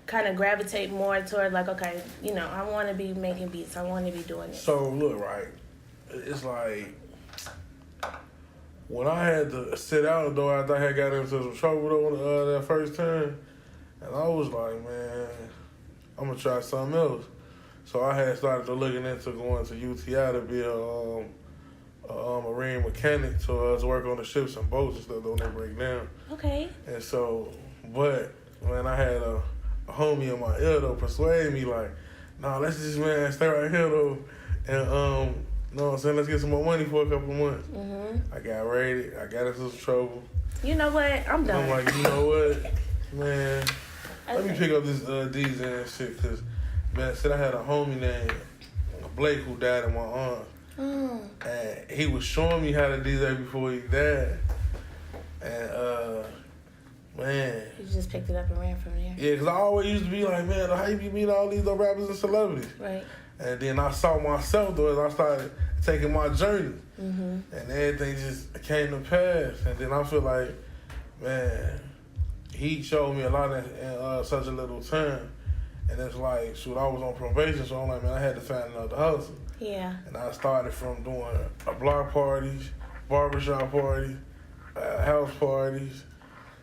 kind of gravitate more toward okay, I want to be making beats. I want to be doing it. So look, right, it's like when I had to sit out though after I had got into some trouble though that first time, and I was like, man, I'm gonna try something else. So I had started to looking into going to UTI to be a marine mechanic to work on the ships and boats and stuff when they break down. Okay. And so, but when I had a homie in my ear though persuade me like, nah, let's just stay right here though, and you know what I'm saying, let's get some more money for a couple of months. Mm-hmm. I got raided. I got into some trouble. You know what? I'm done. I'm like, you know what, man. Let me pick up this diesel and shit, cause man, said I had a homie named Blake who died in my arms. And he was showing me how to DJ before he died. And man, You just picked it up and ran from there. yeah, cause I always used to be like, man, how you be meeting all these other rappers and celebrities? Right. And then I saw myself though as I started taking my journey, Mm-hmm. and everything just came to pass. And then I feel like, man, he showed me a lot in such a little time. And it's like, shoot, I was on probation, so I'm like, man, I had to find another hustle. Yeah. And I started from doing block parties, barbershop parties, house parties,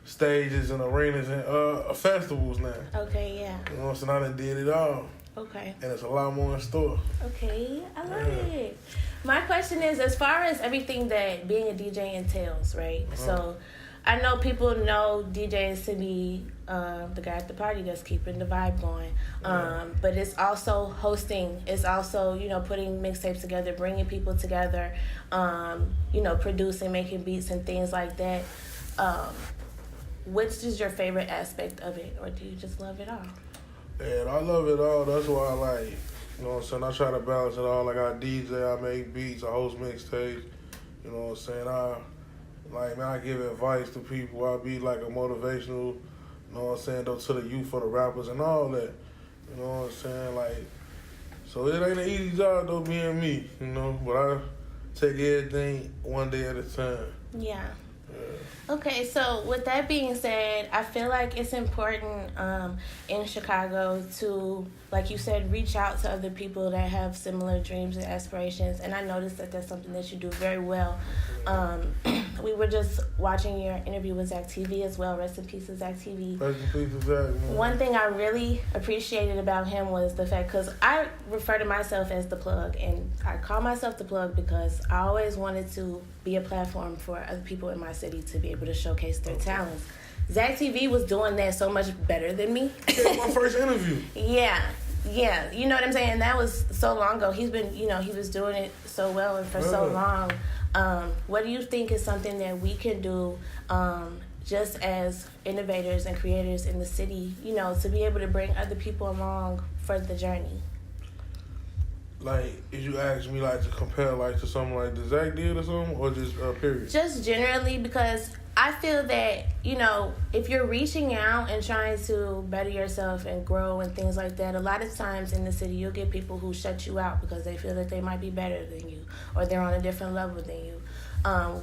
stages and arenas and festivals now. Okay, yeah. You know what I'm saying? I done did it all. Okay. And it's a lot more in store. Okay, I love it. My question is, as far as everything that being a DJ entails, right? So, I know people know DJs to be the guy at the party that's keeping the vibe going. But it's also hosting. It's also, putting mixtapes together, bringing people together, producing, making beats and things like that. Which is your favorite aspect of it? Or do you just love it all? And I love it all. That's why I like, you know what I'm saying? I try to balance it all. Like I DJ, I make beats, I host mixtapes. You know what I'm saying? I give advice to people. I be like a motivational, you know what I'm saying, though, to the youth, for the rappers and all that. You know what I'm saying? Like, so it ain't an easy job though being me, but I take everything one day at a time. Yeah. Okay, so with that being said, I feel like it's important in Chicago to, like you said, reach out to other people that have similar dreams and aspirations. And I noticed that that's something that you do very well. We were just watching your interview with Zach TV as well. Rest in peace to Zach TV. Rest in peace to Zach, man. One thing I really appreciated about him was the fact, because I refer to myself as the plug, and I call myself the plug because I always wanted to be a platform for other people in my city to be able to showcase their talents. Zach TV was doing that so much better than me. It was my first interview. Yeah, you know what I'm saying? That was so long ago. He's been, he was doing it so well and for so long. What do you think is something that we can do just as innovators and creators in the city, to be able to bring other people along for the journey? Like, if you ask me, like, to compare, like, to something like the Zach did or something, or just period? Just generally, because I feel that, if you're reaching out and trying to better yourself and grow and things like that, a lot of times in the city, you'll get people who shut you out because they feel that they might be better than you or they're on a different level than you.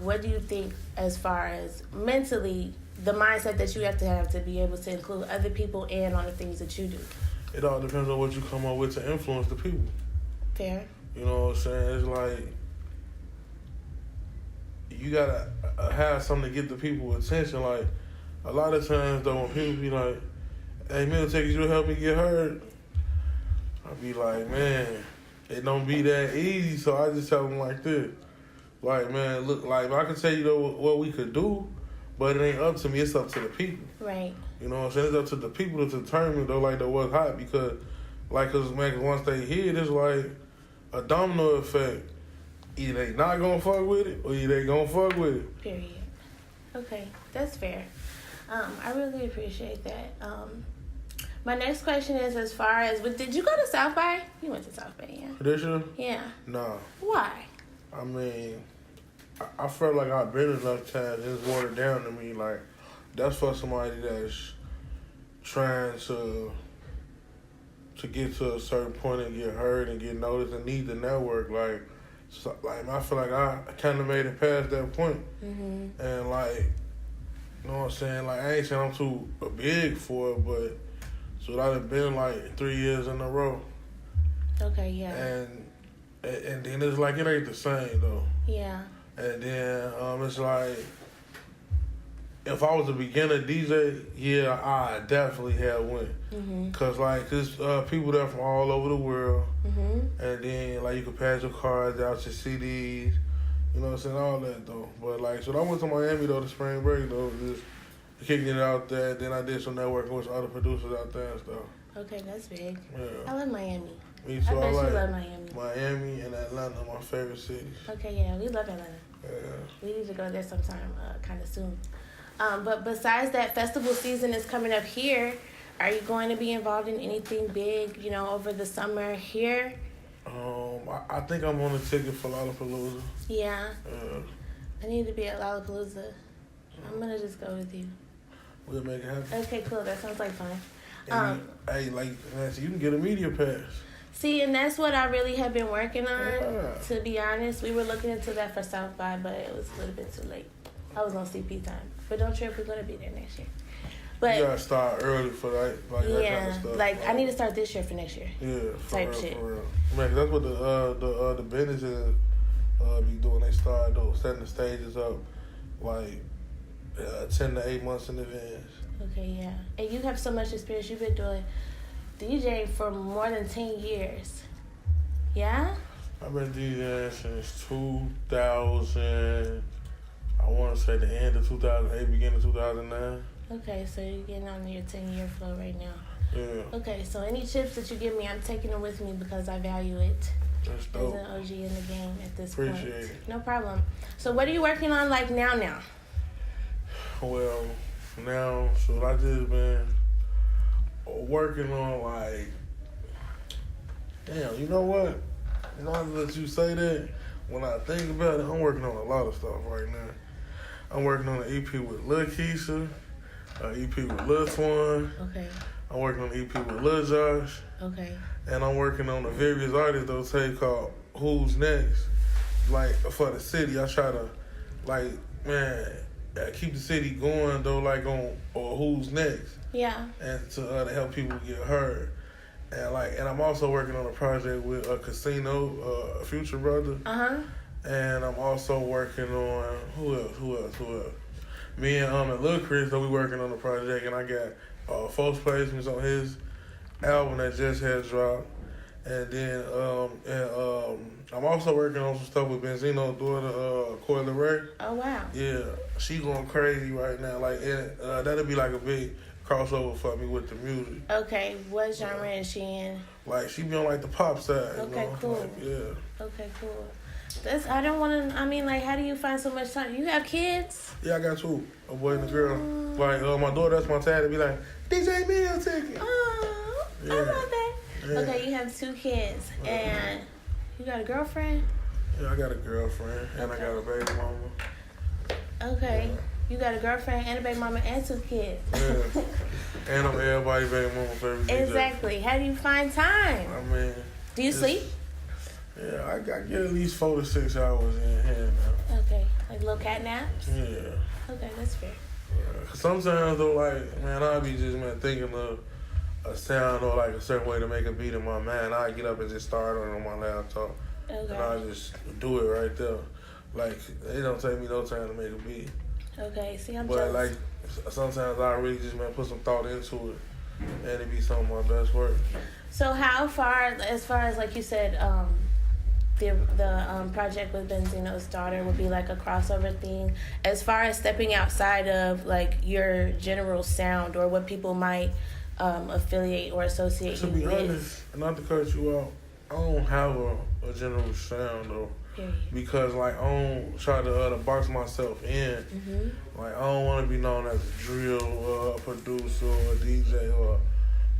What do you think as far as mentally, the mindset that you have to be able to include other people in on the things that you do? It all depends on what you come up with to influence the people. Fair. You know what I'm saying? It's like, you gotta have something to get the people attention. Like, a lot of times though, when people be like, hey, Milticket, you help me get heard? I be like, man, it don't be that easy, so I just tell them like this. Like, man, look, like, I can tell you though what we could do, but it ain't up to me, it's up to the people. Right. You know what I'm saying? It's up to the people to determine though, like, what's hot, because, like, once they hear it, it's like a domino effect. Either they not gonna fuck with it, or either they gonna fuck with it. Period. Okay, that's fair. I really appreciate that. My next question is, as far as, did you go to South by? You went to South Bay, yeah? This year? Yeah. Nah. Why? I mean, I felt like I've been enough times. It's watered down to me. Like, that's for somebody that's trying to get to a certain point and get heard and get noticed and need the network. Like, I feel like I kind of made it past that point. Mm-hmm. And, like, you know what I'm saying? Like, I ain't saying I'm too big for it, but so I've been, like, 3 years in a row. Okay, yeah. And then it's like, it ain't the same, though. Yeah. And then it's like, if I was a beginner DJ, yeah, I definitely had win. Cause like there's people there from all over the world, and then like you could pass your cards out, your CDs, you know what I'm saying, all that though. But like, so I went to Miami though, the spring break though, just kicking it out there. Then I did some networking with some other producers out there and stuff. Okay, that's big. Yeah. I love Miami. Me too. I bet like you love Miami. Miami and Atlanta are my favorite cities. Okay, yeah, we love Atlanta. Yeah. We need to go there sometime, kind of soon. But besides that, festival season is coming up here. Are you going to be involved in anything big, you know, over the summer here? I think I'm on the ticket for Lollapalooza. Yeah. I need to be at Lollapalooza. I'm gonna just go with you. We'll make it happen. Okay, cool. That sounds like fun. Hey, like Nancy, you can get a media pass. See, and that's what I really have been working on. Yeah. To be honest, we were looking into that for South by, but it was a little bit too late. I was on CP time, but don't trip, we're gonna be there next year. But You gotta start early for that, like that kind of stuff. like I need to start this year for next year. Yeah, for type real, shit. for real. Man, that's what the businesses be doing. They start though setting the stages up like 10 to 8 months in advance. Okay, yeah. And you have so much experience. You've been doing DJing for more than 10 years. Yeah? I've been DJing since 2000. I want to say the end of 2008, beginning of 2009. Okay, so you're getting on your 10-year flow right now. Yeah. Okay, so any tips that you give me, I'm taking them with me because I value it. That's As dope. an OG in the game at this Appreciate point. it. No problem. So what are you working on like now? Well, now, so I just been working on like, damn, you know what? You know, I let you say that. When I think about it, I'm working on a lot of stuff right now. I'm working on an EP with Lil Keisha, an EP with Lil Twan. Okay. I'm working on an EP with Lil Josh. Okay. And I'm working on a various artists they'll say called Who's Next. Like for the city, I try to like, man, keep the city going though, like on or Who's Next. Yeah. And to help people get heard. And I'm also working on a project with a Casino, a Future brother. And I'm also working on who else? Me and Lil Chris, though, we working on the project, and I got folks placements on his album that just had dropped. And then I'm also working on some stuff with Benzino's daughter, Coyle Ray. Oh wow. Yeah, she going crazy right now. Like, and that'll be like a big crossover for me with the music. Okay, what genre is she in? Like, she be on like the pop side. Okay, you know? cool. Like, yeah. Okay, cool. That's, I don't want to, I mean, like, how do you find so much time? You have kids? Yeah, I got two, a boy and a girl. Like, my daughter, that's my tag to be like, DJ Milticket. Oh, Yeah. I love that. Yeah. Okay, you have two kids, and you got a girlfriend? Yeah, I got a girlfriend, and I got a baby mama. Okay. You got a girlfriend and a baby mama and two kids. Yeah. And I'm everybody's baby mama favorite DJ. Exactly. How do you find time? I mean, Do you sleep? Yeah, I get at least 4 to 6 hours in hand now. Okay. Like little cat naps? Yeah. Okay, that's fair. Sometimes though, like, man, I be just thinking of a sound or like a certain way to make a beat in my mind. I get up and just start on my laptop, Okay. and I just do it right there. Like, it don't take me no time to make a beat. Okay, see, I'm But jealous. like, sometimes I really just put some thought into it, and it be some of my best work. So how far, as far as like you said, the project with Benzino's daughter would be like a crossover thing. As far as stepping outside of like your general sound or what people might affiliate or associate To you be with. honest, not to cut you out, I don't have a general sound though. Period. Because like I don't try to box myself in. Like I don't want to be known as a drill producer or a DJ or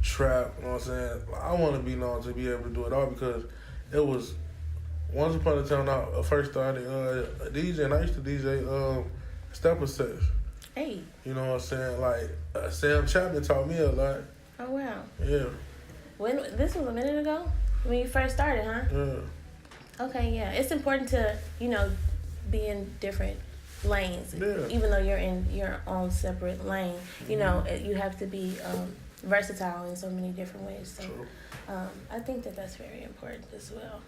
trap. You know what I'm saying? I want to be known to be able to do it all because it was once upon a time I first started DJing. I used to DJ stepper sets. Hey. You know what I'm saying? Like Sam Chapman taught me a lot. Oh wow. Yeah. When this was a minute ago when you first started, huh? Yeah. Okay, yeah. It's important to, be in different lanes. Yeah. Even though you're in your own separate lane, you have to be versatile in so many different ways. So I think that that's very important as well.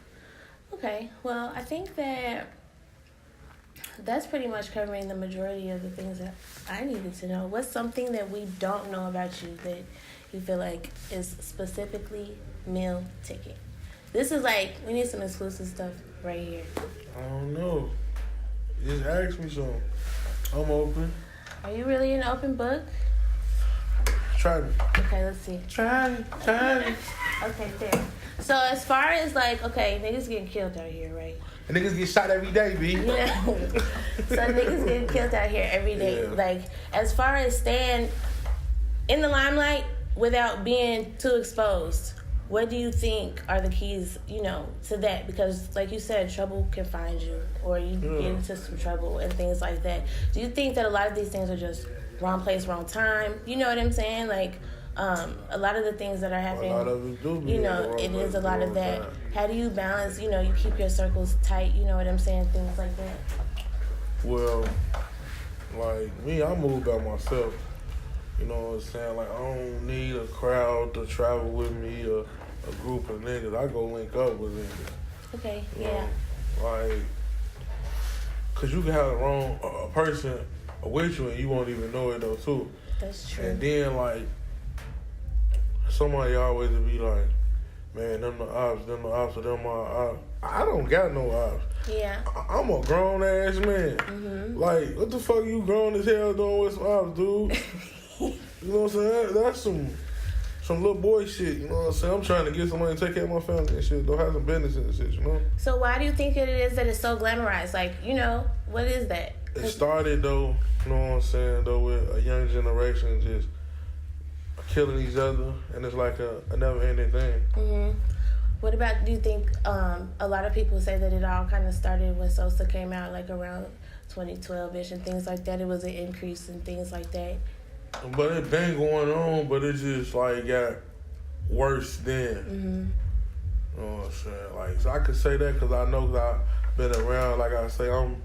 Okay, well, I think that that's pretty much covering the majority of the things that I needed to know. What's something that we don't know about you that you feel like is specifically Milticket? This is like, we need some exclusive stuff right here. I don't know. Just ask me something. I'm open. Are you really an open book? Try me. Okay, let's see. Try me. Okay, fair. So as far as like, okay, niggas getting killed out here, right? And niggas get shot every day, B. Yeah. So niggas getting killed out here every day. Yeah. Like, as far as staying in the limelight without being too exposed, what do you think are the keys, to that? Because, like you said, trouble can find you, or you get into some trouble and things like that. Do you think that a lot of these things are just wrong place, wrong time? You know what I'm saying? Like, a lot of the things that are happening, A lot of it do be it is a lot of that. How do you balance, you keep your circles tight, you know what I'm saying? Things like that. Well, like me, I move by myself. You know what I'm saying? Like, I don't need a crowd to travel with me or a group of niggas. I go link up with niggas. Okay, You yeah. know? Like, cause you can have the wrong a person with you and you won't even know it though too. That's true. And then like, somebody always would be like, man, them the ops, or them my ops. I don't got no ops. Yeah. I'm a grown ass man. Mm-hmm. Like, what the fuck you grown as hell doing with some ops, dude? You know what I'm saying? That's some little boy shit, you know what I'm saying? I'm trying to get some money to take care of my family and shit. Don't have some business and shit, you know? So why do you think it is that it's so glamorized? Like, what is that? It started though, you know what I'm saying, though, with a young generation just killing each other, and it's like a never-ending thing. Mm-hmm. What about, do you think, a lot of people say that it all kind of started when Sosa came out, like around 2012-ish and things like that? It was an increase and things like that. But it been going on, but it just like got worse then. Mm-hmm. You know what I'm saying? Like, so I could say that because I know that I've been around. Like I say, I'm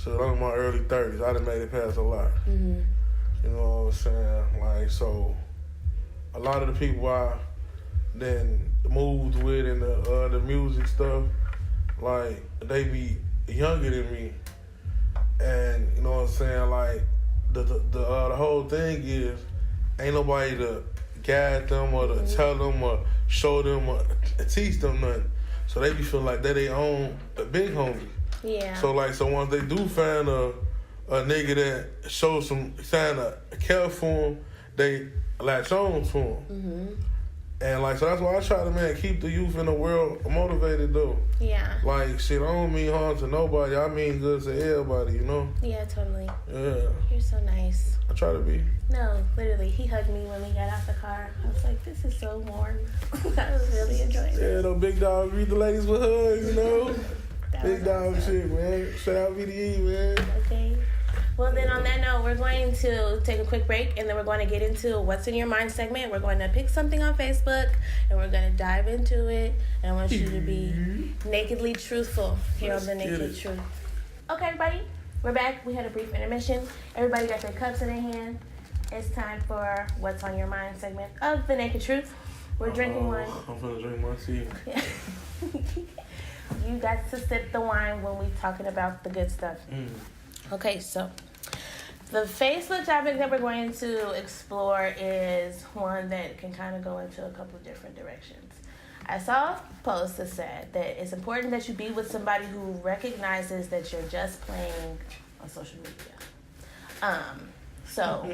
in my early 30s. I done made it past a lot. Mm-hmm. You know what I'm saying? Like, so a lot of the people I then moved with in the music stuff, like, they be younger than me. And, you know what I'm saying? Like, the whole thing is ain't nobody to guide them or to tell them or show them or teach them nothing. So they be feeling like they own a big homie. Yeah. So once they do find a nigga that shows some sign of care for them, they latch on to him. Mm-hmm. And so that's why I try to, keep the youth in the world motivated though. Yeah. Like, shit, I don't mean harm to nobody. I mean good to everybody, you know? Yeah, totally. Yeah. You're so nice. I try to be. No, literally, he hugged me when we got out the car. I was like, this is so warm. I was really enjoying it. Yeah, no big dog greet the ladies with hugs, you know? That Big was dog awesome. shit, man. Shout out VDE, man. Okay. Well, then on that note, we're going to take a quick break, and then we're going to get into What's in Your Mind segment. We're going to pick something on Facebook, and we're going to dive into it. And I want you to be nakedly truthful here on The Naked Truth. Okay, everybody, we're back. We had a brief intermission. Everybody got their cups in their hand. It's time for What's on Your Mind segment of The Naked Truth. We're drinking wine. I'm finna drink my tea. You got to sip the wine when we're talking about the good stuff. Okay, so the Facebook topic that we're going to explore is one that can kind of go into a couple of different directions. I saw a post that said that it's important that you be with somebody who recognizes that you're just playing on social media. So,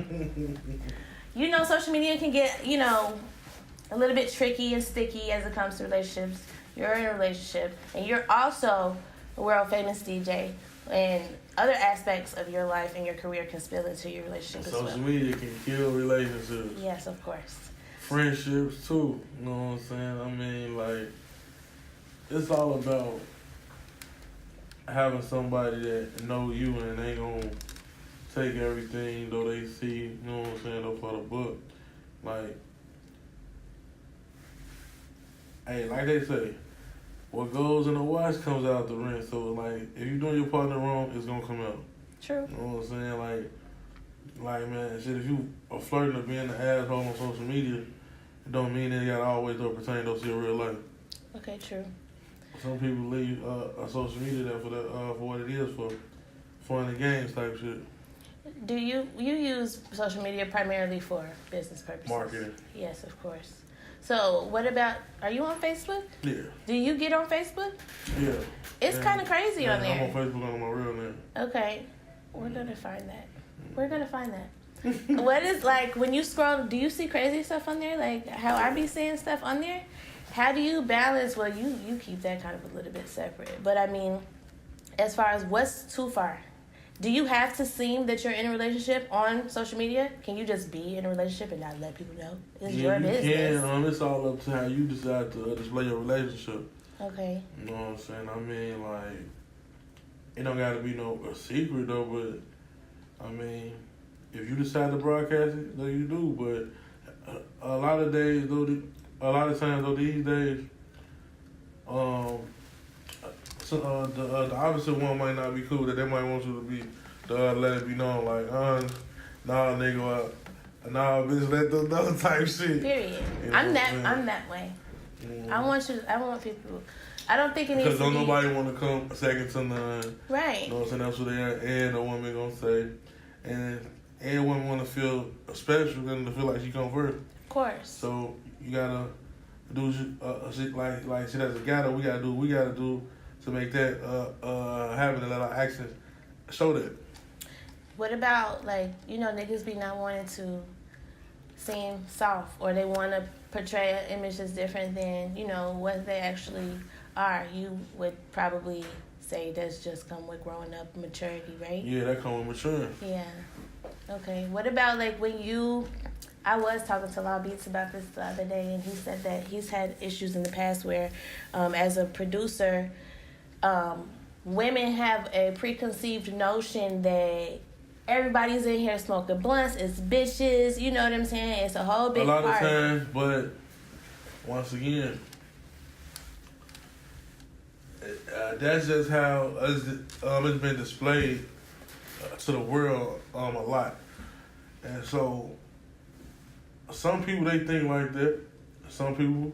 social media can get, a little bit tricky and sticky as it comes to relationships. You're in a relationship, and you're also a world-famous DJ, and other aspects of your life and your career can spill into your relationship as well. Social media can kill relationships. Yes, of course. Friendships, too. You know what I'm saying? It's all about having somebody that know you and they gonna take everything, though they see, you know what I'm saying, though for the book. Like they say, what goes in the wash comes out the rinse. So, if you're doing your partner wrong, it's gonna come out. True. You know what I'm saying? Man, shit, if you are flirting or being an asshole on social media, it don't mean that you gotta always pertain to your real life. Okay, true. Some people leave social media there for what it is for. fun and games type shit. Do you use social media primarily for business purposes? Marketing. Yes, of course. So what about, are you on Facebook? Yeah. Do you get on Facebook? Yeah. It's kind of crazy on there. I'm on Facebook on my real name. Okay. We're going to find that. We're going to find that. What is, like, when you scroll, do you see crazy stuff on there? Like, how I be seeing stuff on there? How do you balance, well, you keep that kind of a little bit separate. But, I mean, as far as what's too far? Do you have to seem that you're in a relationship on social media? Can you just be in a relationship and not let people know? It's your business. You can. It's all up to how you decide to display your relationship. Okay. You know what I'm saying? I mean, like, it don't got to be no a secret, though, but, I mean, if you decide to broadcast it, then you do. But a lot of times, though, these days, the opposite one might not be cool. That they might want you to be, let it be known, like, nah, nigga, nah, bitch, let them know type shit. Period. You know I'm that way. I want people. I don't think it needs to be. Because don't nobody want to come second to none. Right. You know what I'm saying? That's what they are. And the woman gonna say, and women want to feel special and to feel like she come first. Of course. So you gotta do shit like shit as a gotta. We gotta do to make that happen and let our actions show that. What about, like, you know, niggas be not wanting to seem soft, or they want to portray an image that's different than, you know, what they actually are? You would probably say that's just come with growing up, maturity, right? Yeah, that come with maturing. Yeah. Okay. What about, like, when I was talking to Law Beats about this the other day, and he said that he's had issues in the past where, as a producer, women have a preconceived notion that everybody's in here smoking blunts, it's bitches, you know what I'm saying? It's a whole big part. A lot of times, but once again, that's just how it's been displayed to the world a lot. And so, some people, they think like that. Some people,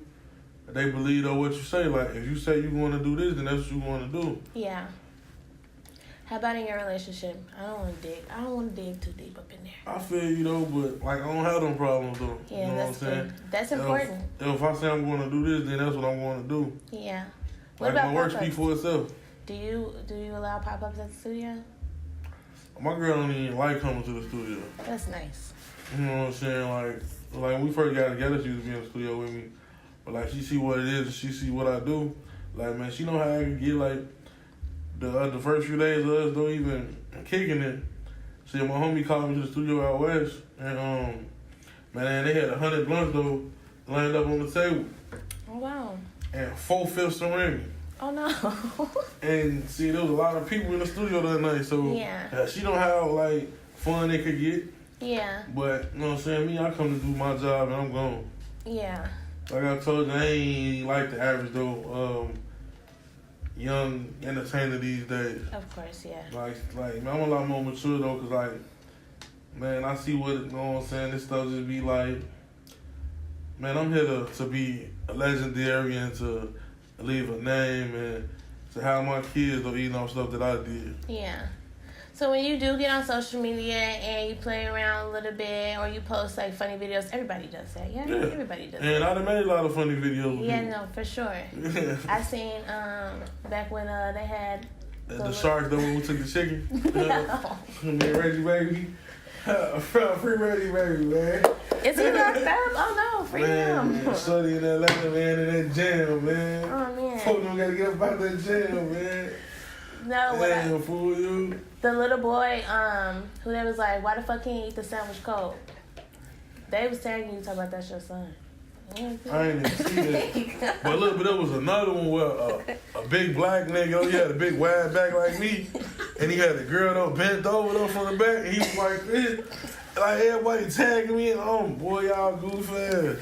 they believe on what you say. Like, if you say you want to do this, then that's what you want to do. Yeah. How about in your relationship? I don't want to dig too deep up in there. I feel you though, but like I don't have them problems though. Yeah, you know that's what I'm saying? good. That's important. If I say I'm going to do this, then that's what I'm going to do. Yeah. What Like about my work pop-ups? speak for itself. Do you allow pop-ups at the studio? My girl don't even like coming to the studio. That's nice. You know what I'm saying? Like when we first got together, she was in the studio with me. But like she see what it is and she see what I do. Like, man, she know how I can get like the first few days of us don't even kicking it. See, my homie called me to the studio out west, and man, they had 100 blunts though lined up on the table. Oh wow. And 4/5 of Remy. Oh no. And see, there was a lot of people in the studio that night, so yeah. She know how like fun they could get. Yeah. But you know what I'm saying? Me, I come to do my job and I'm gone. Yeah. Like I told you, I ain't like the average though. Young entertainer these days. Of course, yeah. Like man, I'm a lot more mature though, cause like, man, I see what, you know what I'm saying, this stuff just be like, man, I'm here to be a legendary and to leave a name and to have my kids though eating off stuff that I did. Yeah. So when you do get on social media and you play around a little bit or you post like funny videos, everybody does that, yeah? Everybody does that. And I done made a lot of funny videos with yeah, people. no, for sure. I seen back when they had the sharks that when we took the chicken. No. Me and Reggie baby. Free Reggie baby, man. Is he locked up? Oh no, free him. Man, Shorty in Atlanta, man, in that jam, man. Oh man. Folk don't gotta get up out that jam, man. No, Damn, fool you. The little boy, who they was like, why the fuck can't you eat the sandwich cold? They was telling you to talk about that's your son. I ain't even see that. But look, there was another one where a big black nigga, he had a big wide back like me, and he had a girl though bent over though from the back, and he was like this. Like everybody tagging me, and boy, y'all goofy ass.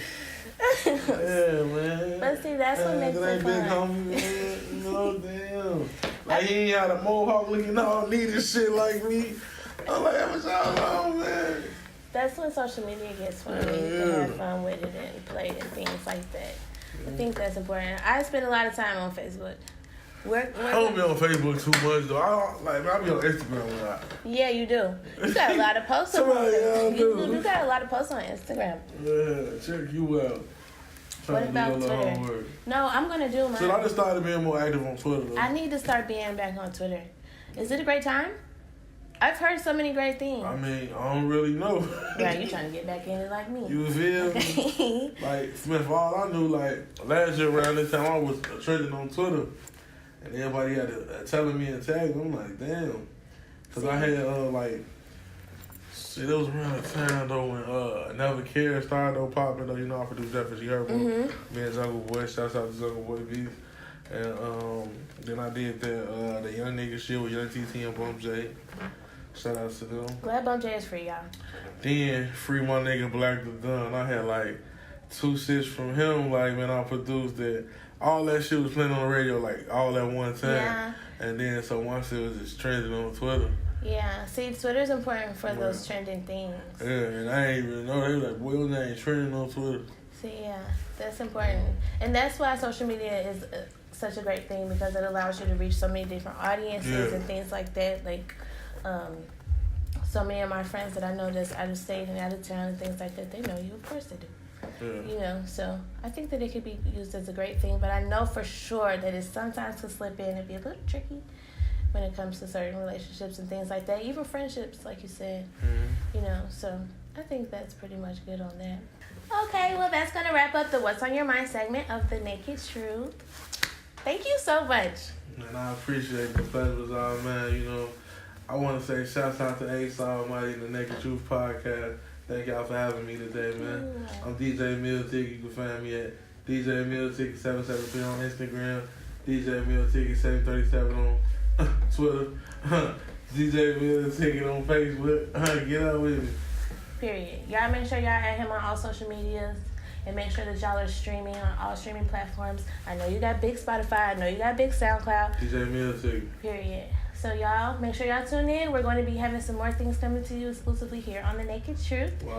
Yeah, man. But see, that's what makes it big fun. homie, man. You know, damn. Like he ain't had a mohawk looking all neat and shit like me. I'm like, what's y'all on, man? That's when social media gets fun. You can have fun with it and play and things like that. I think that's important. I spend a lot of time on Facebook. I don't be on Facebook too much though. I be on Instagram a lot. Yeah, you do. You got a lot of posts on You got a lot of posts on Instagram. Yeah, check you out. What about Twitter? No, I'm gonna do mine. So I just started being more active on Twitter though. I need to start being back on Twitter. Is it a great time? I've heard so many great things. I mean, I don't really know. Right, you trying to get back in it like me. You feel me? Like, Smith, all I knew, like, last year around this time, I was trending on Twitter. And everybody had to telling me and tagging. I'm like, damn. Because I had, it was around the time, though, when Never Care started, though, popping, though. You know, I produced that for Sierra. Me and Jungle Boy. Shouts out to Jungle Boy Beats. And then I did the Young Nigga shit with Young TT and Bump J. Shout out to them. Glad Bump J is free, y'all. Then Free My Nigga Black the Dun. I had like 2 shits from him. Like, man, I produced that. All that shit was playing on the radio like all at one time. Yeah. And then so one shit was just trending on Twitter. Yeah. See, Twitter's important for those trending things. Yeah, and I ain't even know. They was like, boy, your name trending on Twitter. See, yeah, that's important. And that's why social media is such a great thing, because it allows you to reach so many different audiences and things like that. Like, so many of my friends that I know that's out of state and out of town and things like that, they know you. Of course they do. Yeah. You know, so I think that it could be used as a great thing, but I know for sure that it sometimes can slip in and be a little tricky when it comes to certain relationships and things like that, even friendships, like you said. You know, so I think that's pretty much good on that. Okay, well, that's going to wrap up the What's on Your Mind segment of The Naked Truth. Thank you so much. And I appreciate the pleasures, all, man. You know, I want to say shouts out to Ace Almighty and The Naked Truth podcast. Thank y'all for having me today, man. I'm DJ Milticket. You can find me at DJ Milticket 773 on Instagram, DJ Milticket 737 on Twitter, DJ Milticket on Facebook. Get out with me. Period. Y'all make sure y'all add him on all social medias and make sure that y'all are streaming on all streaming platforms. I know you got big Spotify. I know you got big SoundCloud. DJ Milticket. Period. So y'all, make sure y'all tune in. We're going to be having some more things coming to you exclusively here on The Naked Truth. Wow.